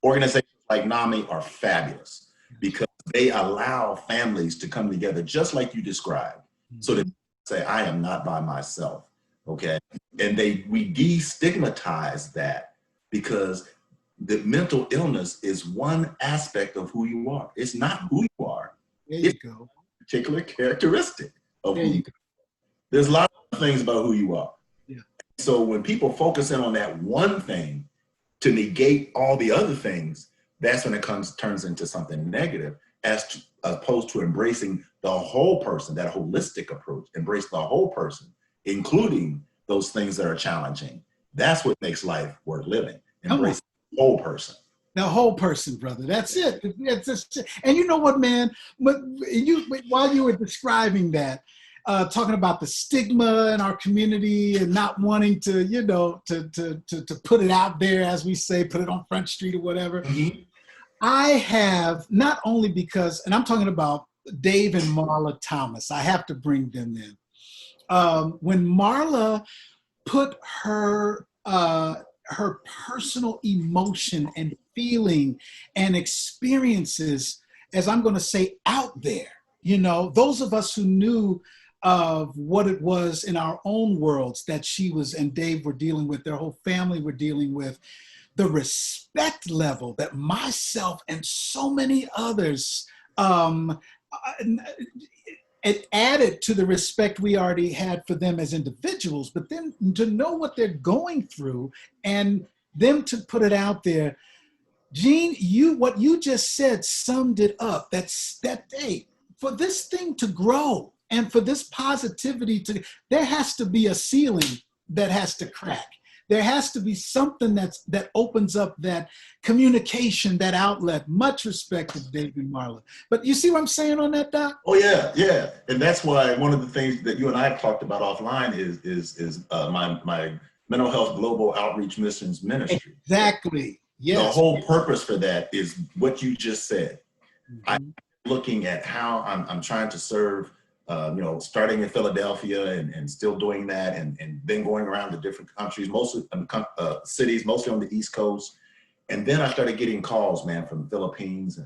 Organizations like NAMI are fabulous because they allow families to come together just like you described. So that say, I am not by myself, okay? And we destigmatize that because the mental illness is one aspect of who you are. It's not who you are. There you it's go. a particular characteristic of There who you you go. are. There's lots of things about who you are. Yeah. So when people focus in on that one thing to negate all the other things, that's when it turns into something negative as opposed to embracing the whole person, that holistic approach, embrace the whole person, including those things that are challenging. That's what makes life worth living. Embrace the whole person. The whole person, brother. That's it. It's just, and you know what, man? While you were describing that, talking about the stigma in our community and not wanting to, to put it out there, as we say, put it on Front Street or whatever. Mm-hmm. I have, not only because, and I'm talking about Dave and Marla Thomas. I have to bring them in. When Marla put her personal emotion and feeling and experiences, as I'm going to say, out there, those of us who knew of what it was in our own worlds that she was and Dave were dealing with, their whole family were dealing with, the respect level that myself and so many others, it added to the respect we already had for them as individuals, but then to know what they're going through and them to put it out there. Gene, what you just said summed it up. Hey, for this thing to grow and for this positivity there has to be a ceiling that has to crack. There has to be something that opens up that communication, that outlet. Much respect to Dave and Marla. But you see what I'm saying on that, Doc? Oh yeah. And that's why one of the things that you and I have talked about offline is my mental health global outreach missions ministry. Exactly. Yes. The whole purpose for that is what you just said. Mm-hmm. I'm looking at how I'm trying to serve. Starting in Philadelphia and still doing that and then going around to different countries, mostly cities, mostly on the East Coast. And then I started getting calls, man, from the Philippines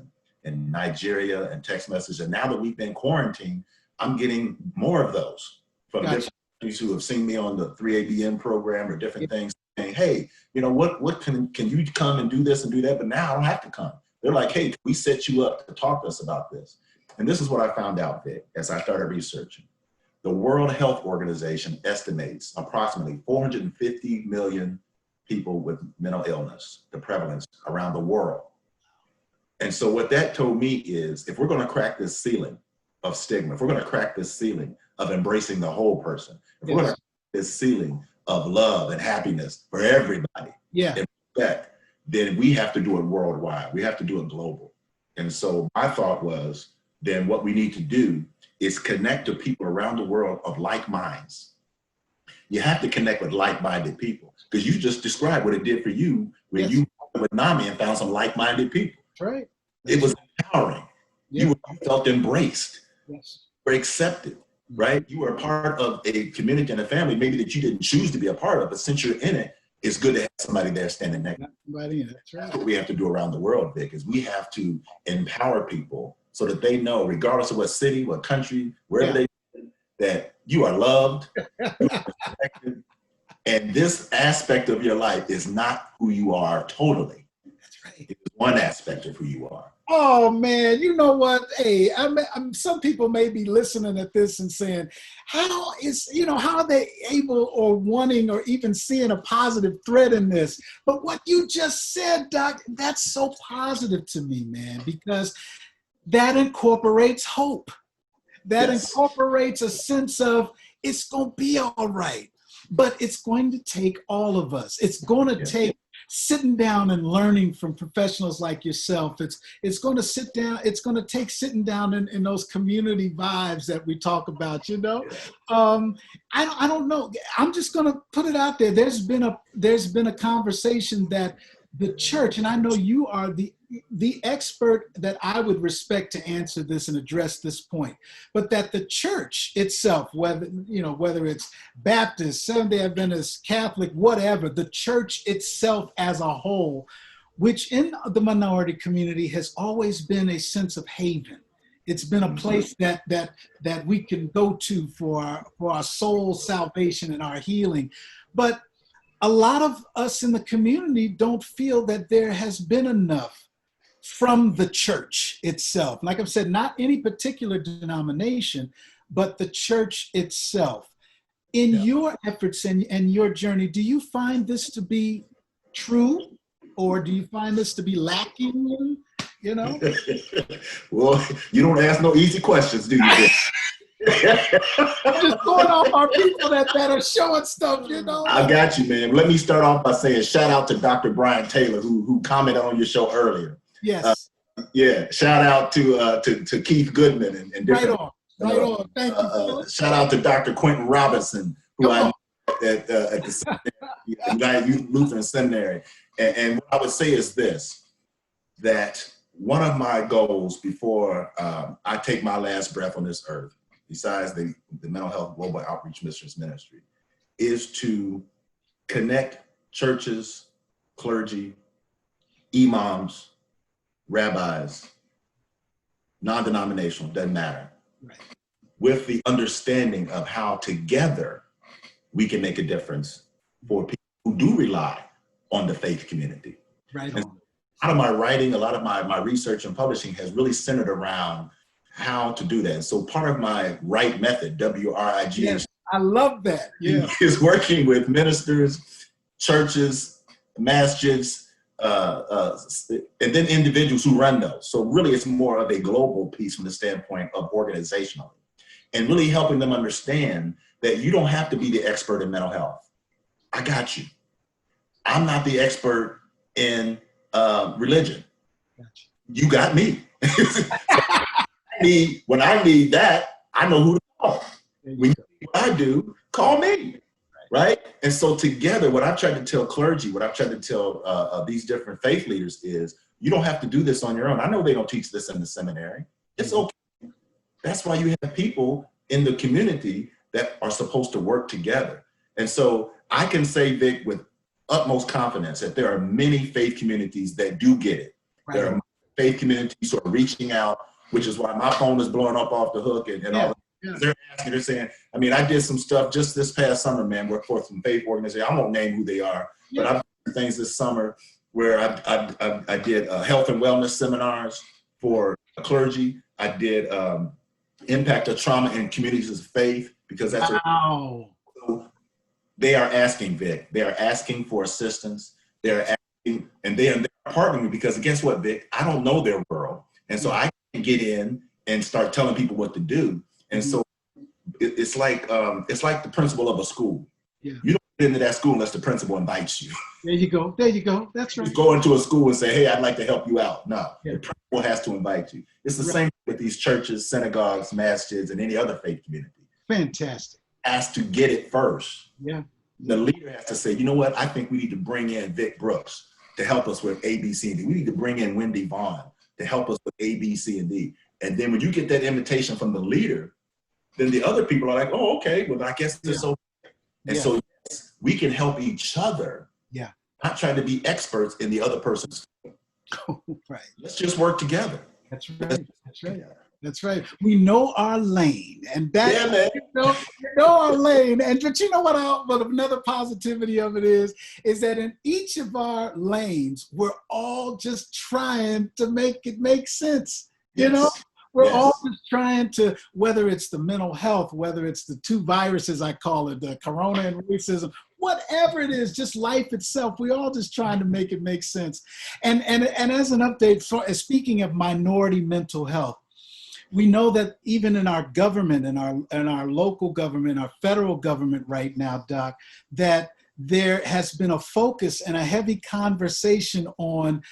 and Nigeria and text messages. And now that we've been quarantined, I'm getting more of those from different countries who have seen me on the 3ABN program or different things saying, hey, what can you come and do this and do that? But now I don't have to come. They're like, hey, can we set you up to talk to us about this? And this is what I found out, Vic, as I started researching. The World Health Organization estimates approximately 450 million people with mental illness, the prevalence around the world. And so what that told me is, if we're going to crack this ceiling of stigma, if we're going to crack this ceiling of embracing the whole person, if we're going to crack this ceiling of love and happiness for everybody, and respect, then we have to do it worldwide. We have to do it global. And so my thought was, then what we need to do is connect to people around the world of like minds. You have to connect with like-minded people because you just described what it did for you when you went with NAMI and found some like-minded people. That's right. It was empowering. Yeah. You felt embraced. Yes. You were accepted, right? You were a part of a community and a family maybe that you didn't choose to be a part of, but since you're in it, it's good to have somebody there standing next to you. That's right. That's what we have to do around the world, Vic, is we have to empower people so that they know, regardless of what city, what country, wherever they live, that you are loved, you are respected, and this aspect of your life is not who you are totally. That's right. It's one aspect of who you are. Oh man, you know what? Hey, some people may be listening at this and saying, how are they able or wanting or even seeing a positive thread in this? But what you just said, Doc, that's so positive to me, man, because that incorporates hope. That incorporates a sense of it's going to be all right, but it's going to take all of us. It's going to take sitting down and learning from professionals like yourself. It's going to take sitting down in those community vibes that we talk about, I don't know. I'm just going to put it out there. There's been a conversation that the church, and I know you are the the expert that I would respect to answer this and address this point, but that the church itself, whether it's Baptist, Seventh-day Adventist, Catholic, whatever, the church itself as a whole, which in the minority community has always been a sense of haven. It's been a place that we can go to for our soul salvation and our healing. But a lot of us in the community don't feel that there has been enough from the church itself. Like I've said, not any particular denomination, but the church itself. In your efforts and your journey, do you find this to be true, or do you find this to be lacking? Well, you don't ask no easy questions, do you? I'm just going off our people that are showing stuff, I got you, man. Let me start off by saying shout out to Dr. Brian Taylor, who commented on your show earlier. Yes. Shout out to Keith Goodman and different. Right on. Thank you. Shout out to Dr. Quentin Robinson, who I know at the United Youth Lutheran Seminary. And what I would say is this, that one of my goals before I take my last breath on this earth, besides the Mental Health Global Outreach Missions Ministry, is to connect churches, clergy, imams, rabbis, non-denominational, doesn't matter, with the understanding of how together we can make a difference for people who do rely on the faith community. Right. And a lot of my writing, a lot of my research and publishing has really centered around how to do that. And so part of my Wright method, W-R-I-G-H, yes, I love that. Yeah. is working with ministers, churches, masjids, and then individuals who run those. So really it's more of a global piece from the standpoint of organizationally, and really helping them understand that you don't have to be the expert in mental health. I got you. I'm not the expert in religion. You got me. When I need that, I know who to call. When you do what I do, call me. Right? And so together, what I've tried to tell clergy, what I've tried to tell these different faith leaders is, you don't have to do this on your own. I know they don't teach this in the seminary. It's okay. That's why you have people in the community that are supposed to work together. And so I can say, Vic, with utmost confidence that there are many faith communities that do get it. Right. There are faith communities who are reaching out, which is why my phone is blowing up off the hook and all that. Yeah. They're asking, they're saying, I mean, I did some stuff just this past summer, man, work for some faith organizations. I won't name who they are, but I've done things this summer where I did health and wellness seminars for clergy. I did impact of trauma in communities of faith, because that's so they are asking, Vic. They are asking for assistance. They're asking, and they are partnering me, because guess what, Vic? I don't know their world. And so I can get in and start telling people what to do. And so it's like the principal of a school. Yeah. You don't get into that school unless the principal invites you. There you go. There you go. That's right. You go into a school and say, hey, I'd like to help you out. No, the principal has to invite you. It's the same with these churches, synagogues, masjids, and any other faith community. Fantastic. Has to get it first. Yeah. The leader has to say, you know what? I think we need to bring in Vic Brooks to help us with A, B, C, and D. We need to bring in Wendy Vaughn to help us with A, B, C, and D. And then when you get that invitation from the leader, then the other people are like, oh, okay, well, I guess it's okay. And so yes, we can help each other. Yeah. Not trying to be experts in the other person's. Right. Let's just work together. That's right. That's right. That's right. We know our lane, and that you know our lane. And but you know what another positivity of it is that in each of our lanes, we're all just trying to make it make sense. You know? We're all just trying to, whether it's the mental health, whether it's the two viruses, I call it, the corona and racism, whatever it is, just life itself, we're all just trying to make it make sense. And as an update, speaking of minority mental health, we know that even in our government, in our local government, our federal government right now, Doc, that there has been a focus and a heavy conversation on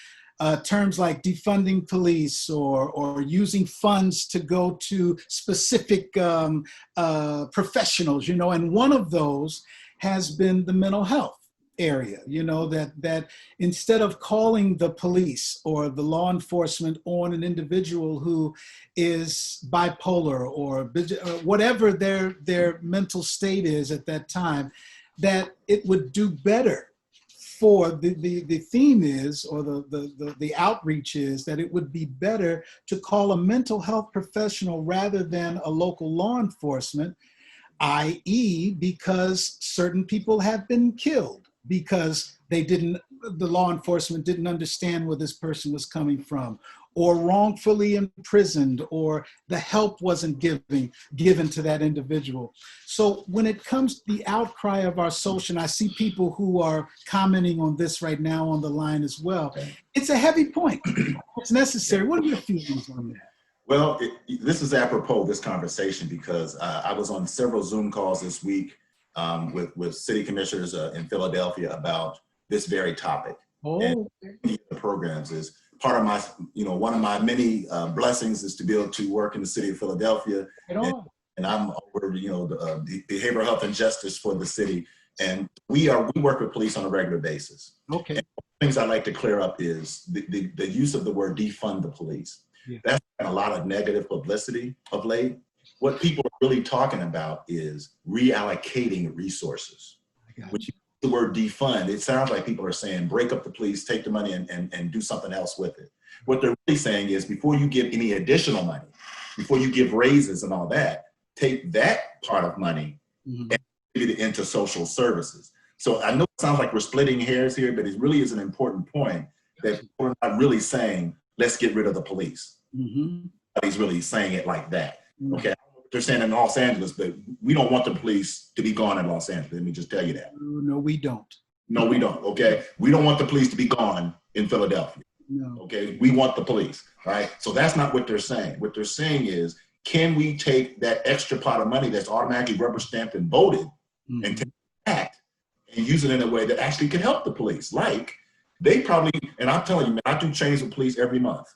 terms like defunding police or using funds to go to specific professionals, and one of those has been the mental health. area, you know, that instead of calling the police or the law enforcement on an individual who is bipolar or whatever their mental state is at that time, that it would do better for the theme is, or the outreach is, that it would be better to call a mental health professional rather than a local law enforcement, i.e. because certain people have been killed because the law enforcement didn't understand where this person was coming from, or wrongfully imprisoned, or the help wasn't given to that individual. So when it comes to the outcry of our social, and I see people who are commenting on this right now on the line as well, it's a heavy point. It's necessary. What are your feelings on that? Well, this is apropos this conversation because I was on several Zoom calls this week with city commissioners in Philadelphia about this very topic. And the programs is part of my, one of my many blessings is to be able to work in the city of Philadelphia. And I'm over, the behavioral health and justice for the city. And we work with police on a regular basis. Okay. And things I like to clear up is the use of the word defund the police. Yeah. That's got a lot of negative publicity of late. What people are really talking about is reallocating resources. Which the word defund, it sounds like people are saying break up the police, take the money and do something else with it. What they're really saying is before you give any additional money, before you give raises and all that, take that part of money and give it into social services. So I know it sounds like we're splitting hairs here, but it really is an important point that people are not really saying, let's get rid of the police. Nobody's really saying it like that. Okay. They're saying in Los Angeles, but we don't want the police to be gone in Los Angeles. Let me just tell you that. No, we don't. No, we don't. Okay. We don't want the police to be gone in Philadelphia. No. Okay. We want the police. Right. So that's not what they're saying. What they're saying is, can we take that extra pot of money that's automatically rubber stamped and voted and take that and use it in a way that actually can help the police? Like they probably, and I'm telling you, man, I do trainings with police every month.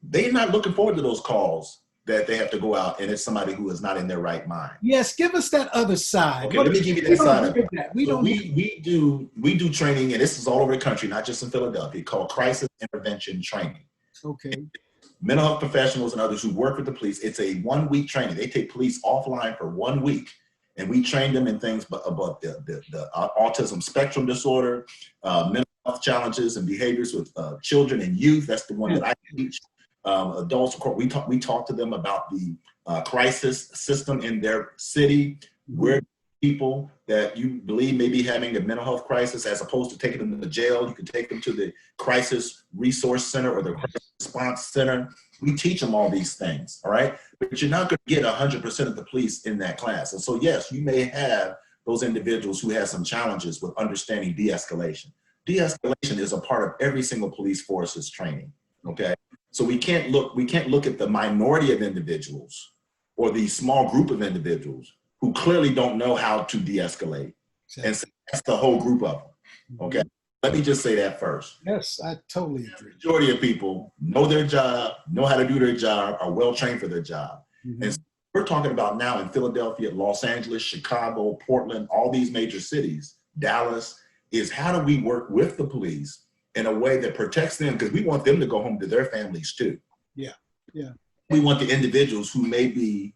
They're not looking forward to those calls that they have to go out and it's somebody who is not in their right mind. Yes, give us that other side. Okay, let me give you that side of it. We do training, and this is all over the country, not just in Philadelphia, called crisis intervention training. Okay. Mental health professionals and others who work with the police, it's a 1 week training. They take police offline for 1 week, and we train them in things about the autism spectrum disorder, mental health challenges and behaviors with children and youth. That's the one that I teach. Adults, of course, we talk to them about the crisis system in their city, where people that you believe may be having a mental health crisis, as opposed to taking them to jail, you can take them to the crisis resource center or the crisis response center. We teach them all these things, all right? But you're not going to get 100% of the police in that class. And so, yes, you may have those individuals who have some challenges with understanding de-escalation. De-escalation is a part of every single police force's training, okay? So we can't look at the minority of individuals or the small group of individuals who clearly don't know how to de-escalate. Exactly. And say that's the whole group of them, okay? Let me just say that first. Yes, I totally agree. The majority of people know their job, know how to do their job, are well-trained for their job. And so we're talking about now in Philadelphia, Los Angeles, Chicago, Portland, all these major cities, Dallas, is how do we work with the police in a way that protects them, because we want them to go home to their families too. Yeah, yeah. We want the individuals who may be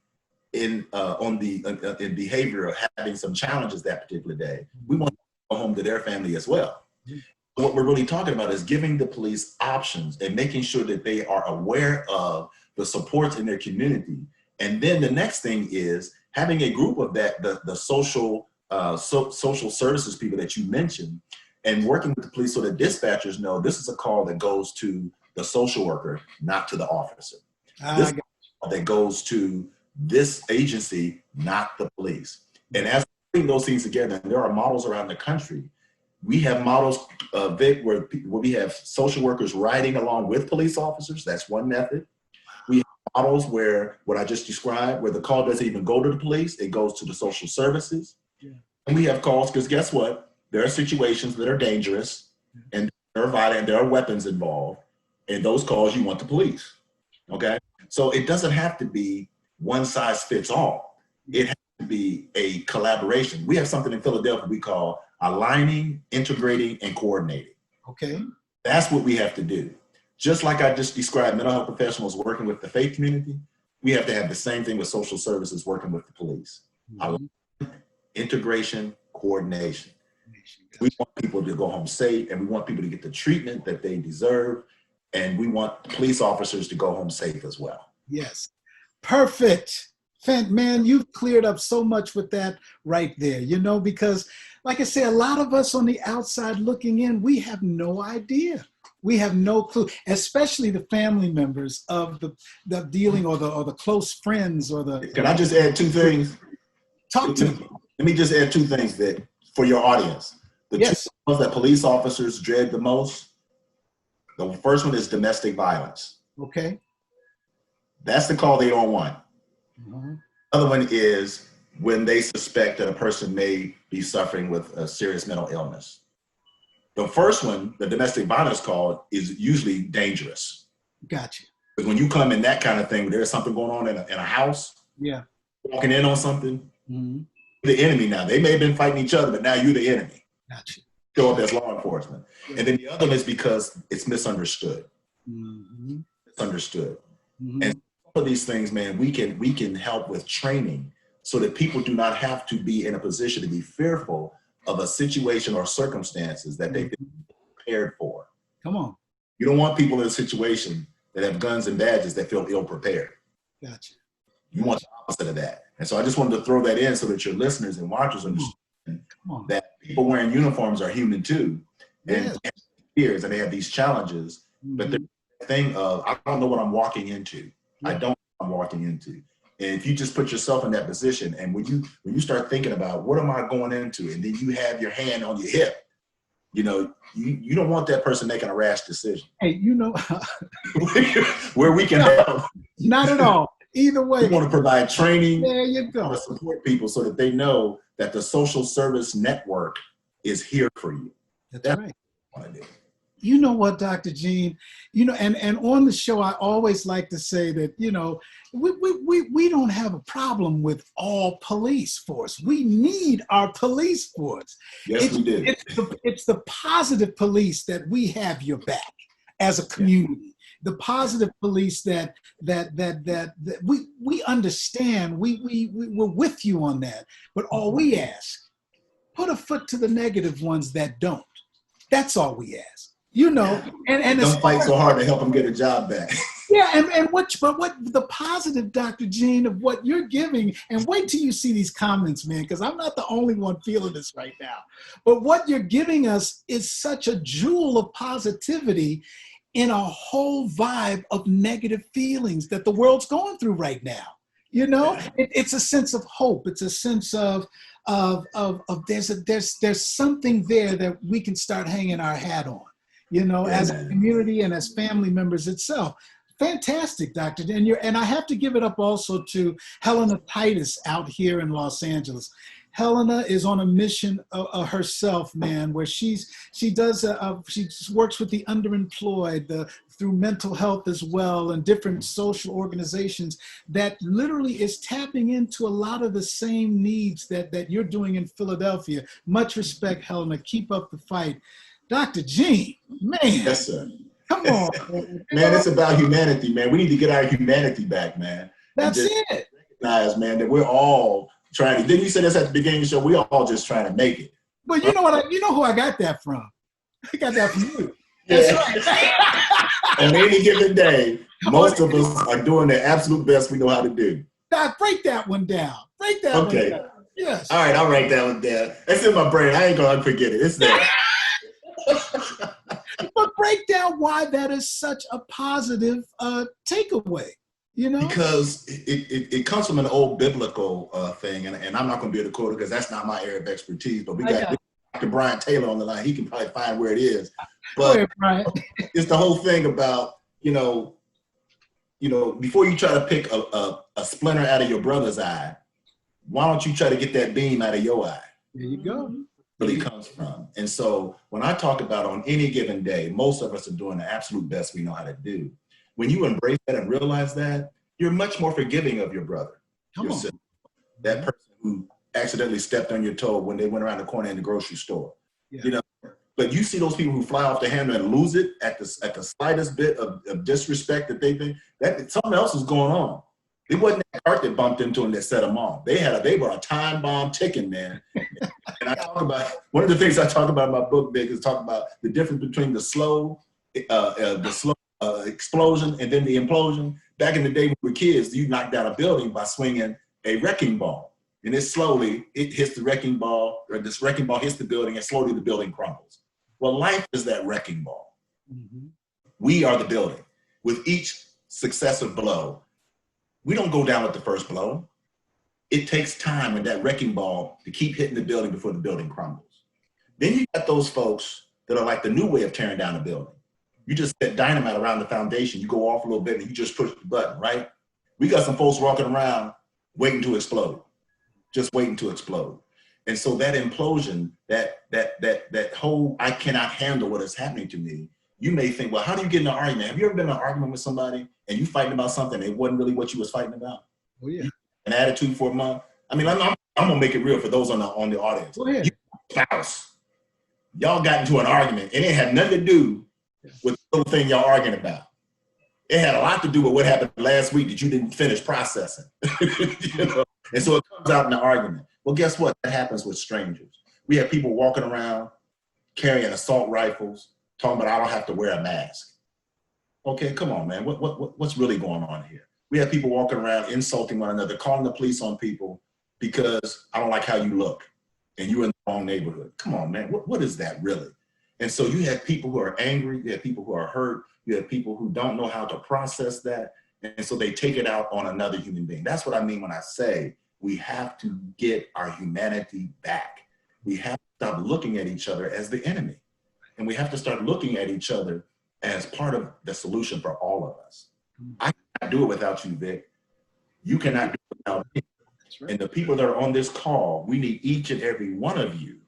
in behavior or having some challenges that particular day, we want them to go home to their family as well. What we're really talking about is giving the police options and making sure that they are aware of the supports in their community. And then the next thing is having a group of the social services people that you mentioned, and working with the police so that dispatchers know this is a call that goes to the social worker, not to the officer. This call that goes to this agency, not the police. And as we bring those things together, and there are models around the country, we have models, Vic, where we have social workers riding along with police officers. That's one method. We have models where what I just described, where the call doesn't even go to the police, it goes to the social services. Yeah. And we have calls, because guess what? There are situations that are dangerous and there are violent, and there are weapons involved. In those calls, you want the police, okay? So it doesn't have to be one size fits all. It has to be a collaboration. We have something in Philadelphia we call aligning, integrating, and coordinating. Okay. That's what we have to do. Just like I just described mental health professionals working with the faith community, we have to have the same thing with social services working with the police. Integration, coordination. We want people to go home safe, and we want people to get the treatment that they deserve, and we want police officers to go home safe as well. Yes. Perfect. Man, you've cleared up so much with that right there, because like I say, a lot of us on the outside looking in, we have no idea. We have no clue, especially the family members of the dealing or the close friends or the. Can I just add two things? Talk to me. Let me just add two things that for your audience. The two ones that police officers dread the most. The first one is domestic violence. Okay. That's the call they don't want. Mm-hmm. Other one is when they suspect that a person may be suffering with a serious mental illness. The first one, the domestic violence call, is usually dangerous. Gotcha. Because when you come in that kind of thing, where there's something going on in a house, walking in on something, the enemy now. They may have been fighting each other, but now you're the enemy. Gotcha. Show up as law enforcement. And then the other one is because it's misunderstood. Misunderstood. And some of these things, man, we can help with training so that people do not have to be in a position to be fearful of a situation or circumstances that they've been prepared for. Come on. You don't want people in a situation that have guns and badges that feel ill prepared. Gotcha. You want the opposite of that. And so I just wanted to throw that in so that your listeners and watchers understand that people wearing uniforms are human too. And they have fears and they have these challenges, but the thing of, I don't know what I'm walking into. I don't know what I'm walking into. And if you just put yourself in that position, and when you start thinking about what am I going into, and then you have your hand on your hip, you don't want that person making a rash decision. Hey, where we can help. Not at all. Either way. We want to provide training. There you go. To support people so that they know that the social service network is here for you. That's right. What I want to do. You know what, Dr. Gene, and on the show, I always like to say that, we don't have a problem with all police force. We need our police force. Yes, we do. It's the positive police that we have your back as a community. The positive police that we understand, we're with you on that. But all we ask, put a foot to the negative ones that don't. That's all we ask. And don't fight so hard to help them get a job back. And what the positive, Dr. Gene, of what you're giving, and wait till you see these comments, man, because I'm not the only one feeling this right now. But what you're giving us is such a jewel of positivity in a whole vibe of negative feelings that the world's going through right now. It's a sense of hope. It's a sense of there's something there that we can start hanging our hat on. As a community and as family members itself. Fantastic, Doctor. And I have to give it up also to Helena Titus out here in Los Angeles. Helena is on a mission herself, man, where she works with the underemployed, through mental health as well, and different social organizations that literally is tapping into a lot of the same needs that you're doing in Philadelphia. Much respect, Helena. Keep up the fight. Dr. Gene, man. Yes, sir. Come on. Man, it's about humanity, man. We need to get our humanity back, man. That's it. Recognize, man, that we're all trying to. Didn't you say this at the beginning of the show? We're all just trying to make it. But you know who I got that from? I got that from you. That's right. On any given day, most of us are doing the absolute best we know how to do. Doc, break that one down. Break that one down. Yes. All right, I'll write that one down. It's in my brain. I ain't gonna forget it. It's there. But break down why that is such a positive takeaway, Because it comes from an old biblical thing, and I'm not going to be able to quote it because that's not my area of expertise, but we got Dr. Brian Taylor on the line. He can probably find where it is. But it's the whole thing about, before you try to pick a splinter out of your brother's eye, why don't you try to get that beam out of your eye? There you go. Really comes from. And so when I talk about on any given day, most of us are doing the absolute best we know how to do. When you embrace that and realize that, you're much more forgiving of your brother, your sister, that person who accidentally stepped on your toe when they went around the corner in the grocery store. Yeah. You know, but you see those people who fly off the handle and lose it at the slightest bit of disrespect that they think that something else is going on. It wasn't that cart that bumped into them that set them off. They were a time bomb ticking, man. And I talk about, one of the things I talk about in my book, Vic, is talk about the difference between the slow explosion and then the implosion. Back in the day when we were kids, you knocked down a building by swinging a wrecking ball. And it hits the wrecking ball, or this wrecking ball hits the building, and slowly the building crumbles. Well, life is that wrecking ball. Mm-hmm. We are the building. With each successive blow, we don't go down with the first blow. It takes time in that wrecking ball to keep hitting the building before the building crumbles. Then you got those folks that are like the new way of tearing down a building. You just set dynamite around the foundation, you go off a little bit, and you just push the button, right? We got some folks walking around waiting to explode, just waiting to explode. And so that implosion, that whole, I cannot handle what is happening to me, you may think, well, how do you get in an argument? Have you ever been in an argument with somebody and you fighting about something that wasn't really what you was fighting about? Oh, yeah. An attitude for a month? I mean, I'm gonna make it real for those on the audience. Go ahead. Spouse, y'all got into an argument and it had nothing to do with the little thing y'all arguing about. It had a lot to do with what happened last week that you didn't finish processing. You know? And so it comes out in the argument. Well, guess what? That happens with strangers. We have people walking around carrying assault rifles, talking about I don't have to wear a mask. Okay, come on, man. What's really going on here? We have people walking around insulting one another, calling the police on people because I don't like how you look and you're in the wrong neighborhood. Come on, man. What is that really? And so you have people who are angry, you have people who are hurt, you have people who don't know how to process that. And so they take it out on another human being. That's what I mean when I say we have to get our humanity back. We have to stop looking at each other as the enemy. And we have to start looking at each other as part of the solution for all of us. I cannot do it without you, Vic. You cannot do it without me. Right. And the people that are on this call, we need each and every one of you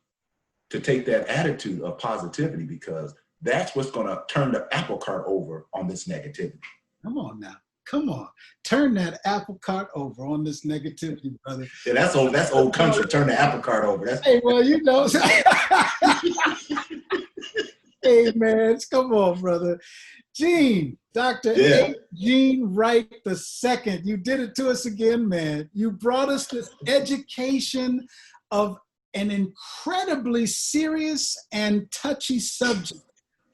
to take that attitude of positivity, because that's what's going to turn the apple cart over on this negativity. Come on now. Come on. Turn that apple cart over on this negativity, brother. Yeah, that's old country. Turn the apple cart over. Hey, well, you know. Hey, man. Come on, brother. Gene, Dr. A. Gene Wright II. You did it to us again, man. You brought us this education of an incredibly serious and touchy subject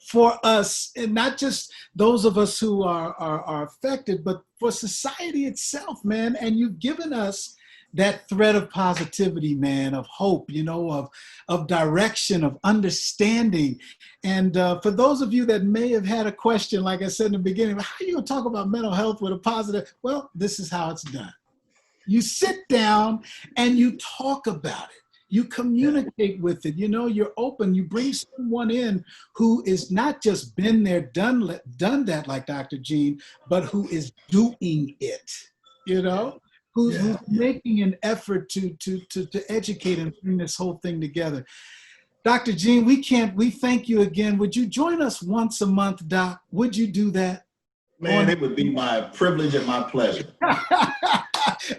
for us, and not just those of us who are affected, but for society itself, man. And you've given us that thread of positivity, man, of hope, you know, of direction, of understanding. And for those of you that may have had a question, like I said in the beginning, how are you gonna talk about mental health with a positive? Well, this is how it's done. You sit down and you talk about it. You communicate with it, you know, you're open, you bring someone in who is not just been there, done that like Dr. Gene, but who is doing it, you know, who's making an effort to educate and bring this whole thing together. Dr. Gene, we thank you again. Would you join us once a month, Doc? Would you do that? Man, it would be my privilege and my pleasure.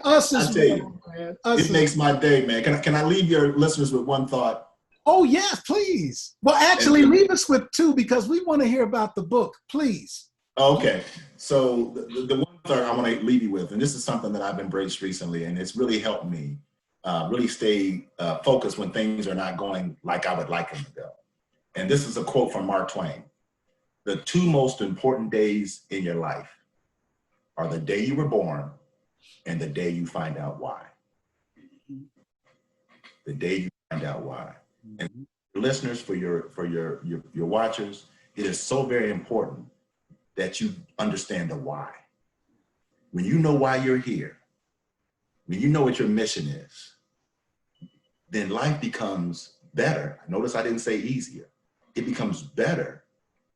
Us as well, man. It makes my day, man. Can I leave your listeners with one thought? Oh, yes, please. Well, actually, leave us with two, because we want to hear about the book, please. Okay. So the one thought I want to leave you with, and this is something that I've embraced recently, and it's really helped me really stay focused when things are not going like I would like them to go. And this is a quote from Mark Twain. The two most important days in your life are the day you were born and the day you find out why. The day you find out why. And listeners, for your watchers, it is so very important that you understand the why. When you know why you're here, when you know what your mission is, then life becomes better. Notice I didn't say easier. It becomes better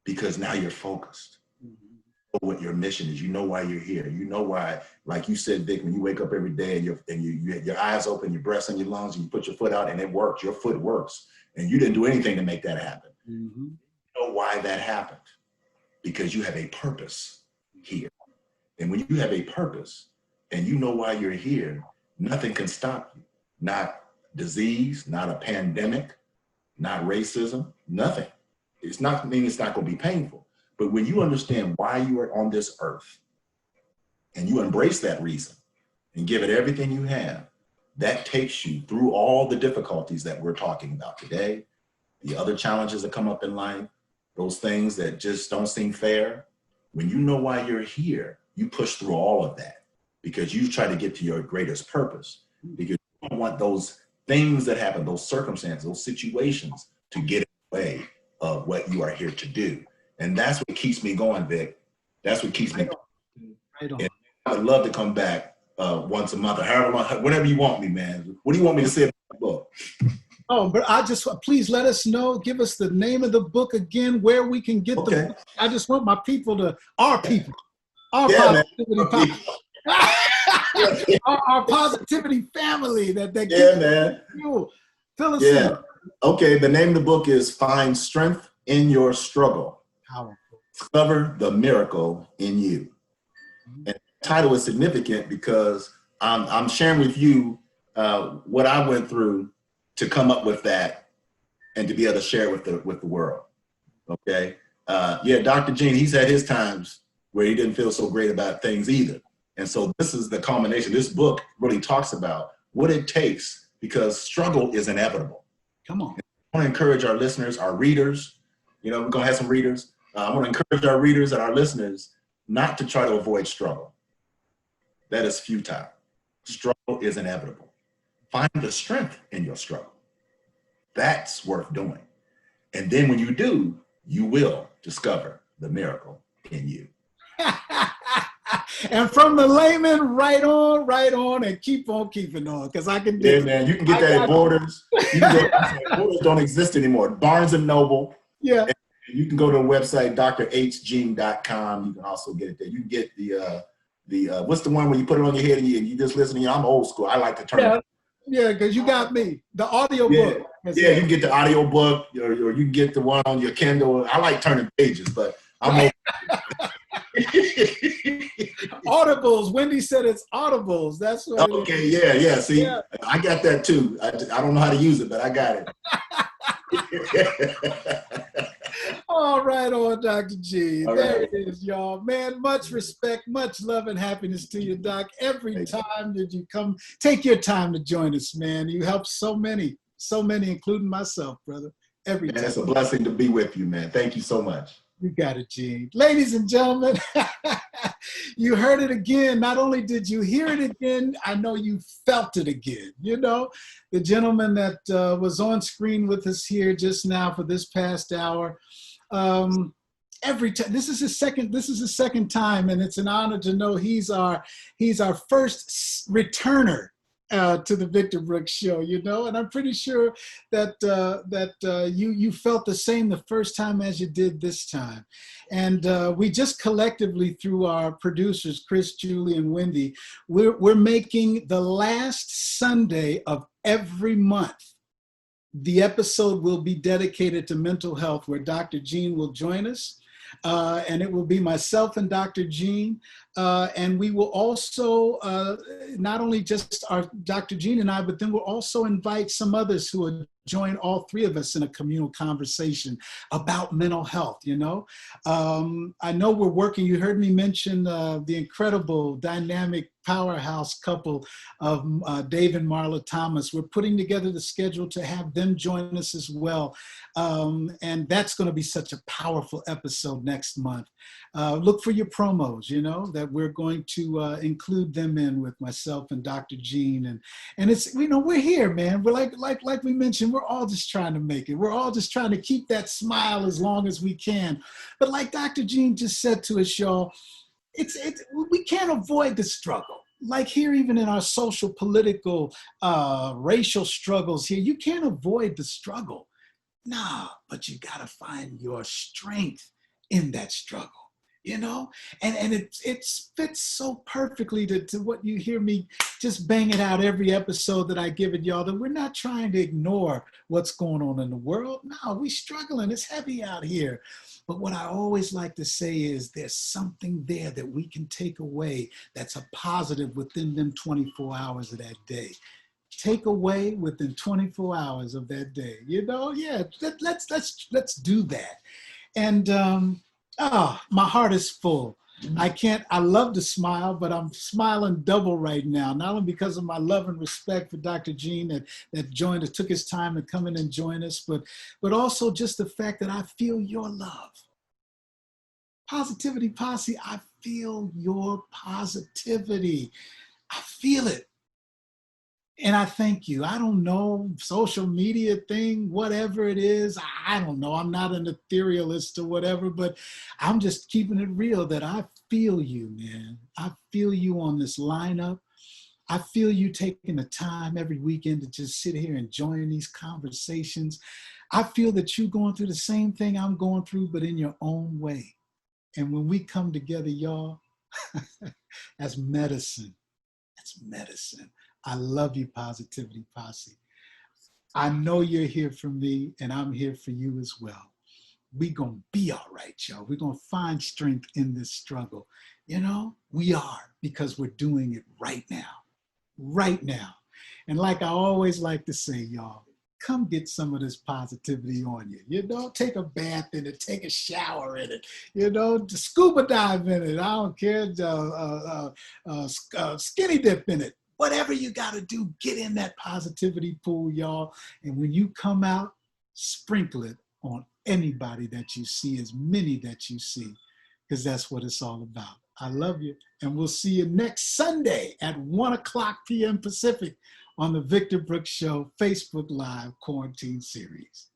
because now you're focused on what your mission is. You know why you're here. You know why, like you said, Vic, when you wake up every day and you have your eyes open, your breath's in your lungs, and you put your foot out and it works, your foot works. And you didn't do anything to make that happen. Mm-hmm. You know why that happened? Because you have a purpose here. And when you have a purpose and you know why you're here, nothing can stop you. Not disease, not a pandemic, not racism, nothing. It's not mean it's not going to be painful. But when you understand why you are on this earth and you embrace that reason and give it everything you have, that takes you through all the difficulties that we're talking about today, the other challenges that come up in life, those things that just don't seem fair. When you know why you're here, you push through all of that because you try to get to your greatest purpose, because you don't want those things that happen, those circumstances, those situations to get in the way of what you are here to do. And that's what keeps me going, Vic. That's what keeps me going. Right on. And I would love to come back once a month or however long, whenever you want me, man. What do you want me to say about the book? Oh, but please let us know, give us the name of the book again, where we can get the book. I just want my people to, our positivity, our positivity family that yeah, man. You. Fill us in. Okay, the name of the book is Find Strength in Your Struggle. Powerful. Discover the Miracle in You. And the title is significant because I'm sharing with you what I went through to come up with that and to be able to share it with the world. Okay. Dr. Gene, he's had his times where he didn't feel so great about things either. And so this is the culmination. This book really talks about what it takes, because struggle is inevitable. Come on. I want to encourage our listeners, our readers, we're going to have some readers. I want to encourage our readers and our listeners not to try to avoid struggle. That is futile. Struggle is inevitable. Find the strength in your struggle. That's worth doing. And then when you do, you will discover the miracle in you. And from the layman, right on, and keep on keeping on, because I can do it. Man, you can get that at Borders. Borders don't exist anymore. Barnes & Noble. Yeah. And you can go to the website, drhgene.com. You can also get it there. You can get the what's the one where you put it on your head and you just listen? I'm old school. I like to turn it. Yeah, because you got me. The audio book. Yeah, you can get the audio book, or you can get the one on your Kindle. I like turning pages, but I'm old. Audibles. Wendy said it's Audibles. That's what. Okay, yeah. See, I got that too. I don't know how to use it, but I got it. All right, Dr. G. All there right. it is, y'all. Man, much respect, much love and happiness to you, Doc. Every time that you come, take your time to join us, man. You help so many, including myself, brother. Every time. It's a blessing to be with you, man. Thank you so much. You got it, Gene. Ladies and gentlemen, you heard it again. Not only did you hear it again, I know you felt it again. The gentleman that was on screen with us here just now for this past hour. Every time, this is his second time, and it's an honor to know he's our first returner to the Victor Brooks Show, and I'm pretty sure that you felt the same the first time as you did this time. And we just collectively, through our producers, Chris, Julie, and Wendy, we're making the last Sunday of every month. The episode will be dedicated to mental health, where Dr. Gene will join us. And it will be myself and Dr. Gene. And we will also, not only just our Dr. Gene and I, but then we'll also invite some others who will join all three of us in a communal conversation about mental health, I know we're working, you heard me mention the incredible dynamic powerhouse couple of Dave and Marla Thomas. We're putting together the schedule to have them join us as well. And that's going to be such a powerful episode next month. Look for your promos, that we're going to include them in with myself and Dr. Gene. And it's, we're here, man. We're like we mentioned, we're all just trying to make it. We're all just trying to keep that smile as long as we can. But like Dr. Gene just said to us, y'all, we can't avoid the struggle. Like here, even in our social, political, racial struggles here, you can't avoid the struggle. Nah, but you got to find your strength in that struggle, and it fits so perfectly to what you hear me just bang it out every episode that I give it, y'all, that we're not trying to ignore what's going on in the world. No, we're struggling. It's heavy out here. But what I always like to say is there's something there that we can take away that's a positive within them 24 hours of that day. take away within 24 hours of that day. You know, yeah, let's do that. And my heart is full. I love to smile, but I'm smiling double right now, not only because of my love and respect for Dr. Gene that joined us, took his time to come in and join us, but also just the fact that I feel your love. Positivity Posse, I feel your positivity. I feel it. And I thank you. I don't know, social media thing, whatever it is, I don't know. I'm not an etherealist or whatever, but I'm just keeping it real that I feel you, man. I feel you on this lineup. I feel you taking the time every weekend to just sit here and join these conversations. I feel that you're going through the same thing I'm going through, but in your own way. And when we come together, y'all, that's medicine. That's medicine. I love you, Positivity Posse. I know you're here for me, and I'm here for you as well. We're going to be all right, y'all. We're going to find strength in this struggle. You know, we are, because we're doing it right now. Right now. And like I always like to say, y'all, come get some of this positivity on you. You know, take a bath in it, take a shower in it, you know, scuba dive in it. I don't care, skinny dip in it. Whatever you got to do, get in that positivity pool, y'all. And when you come out, sprinkle it on anybody that you see, as many that you see, because that's what it's all about. I love you. And we'll see you next Sunday at 1:00 p.m. Pacific on the Victor Brooks Show Facebook Live Quarantine Series.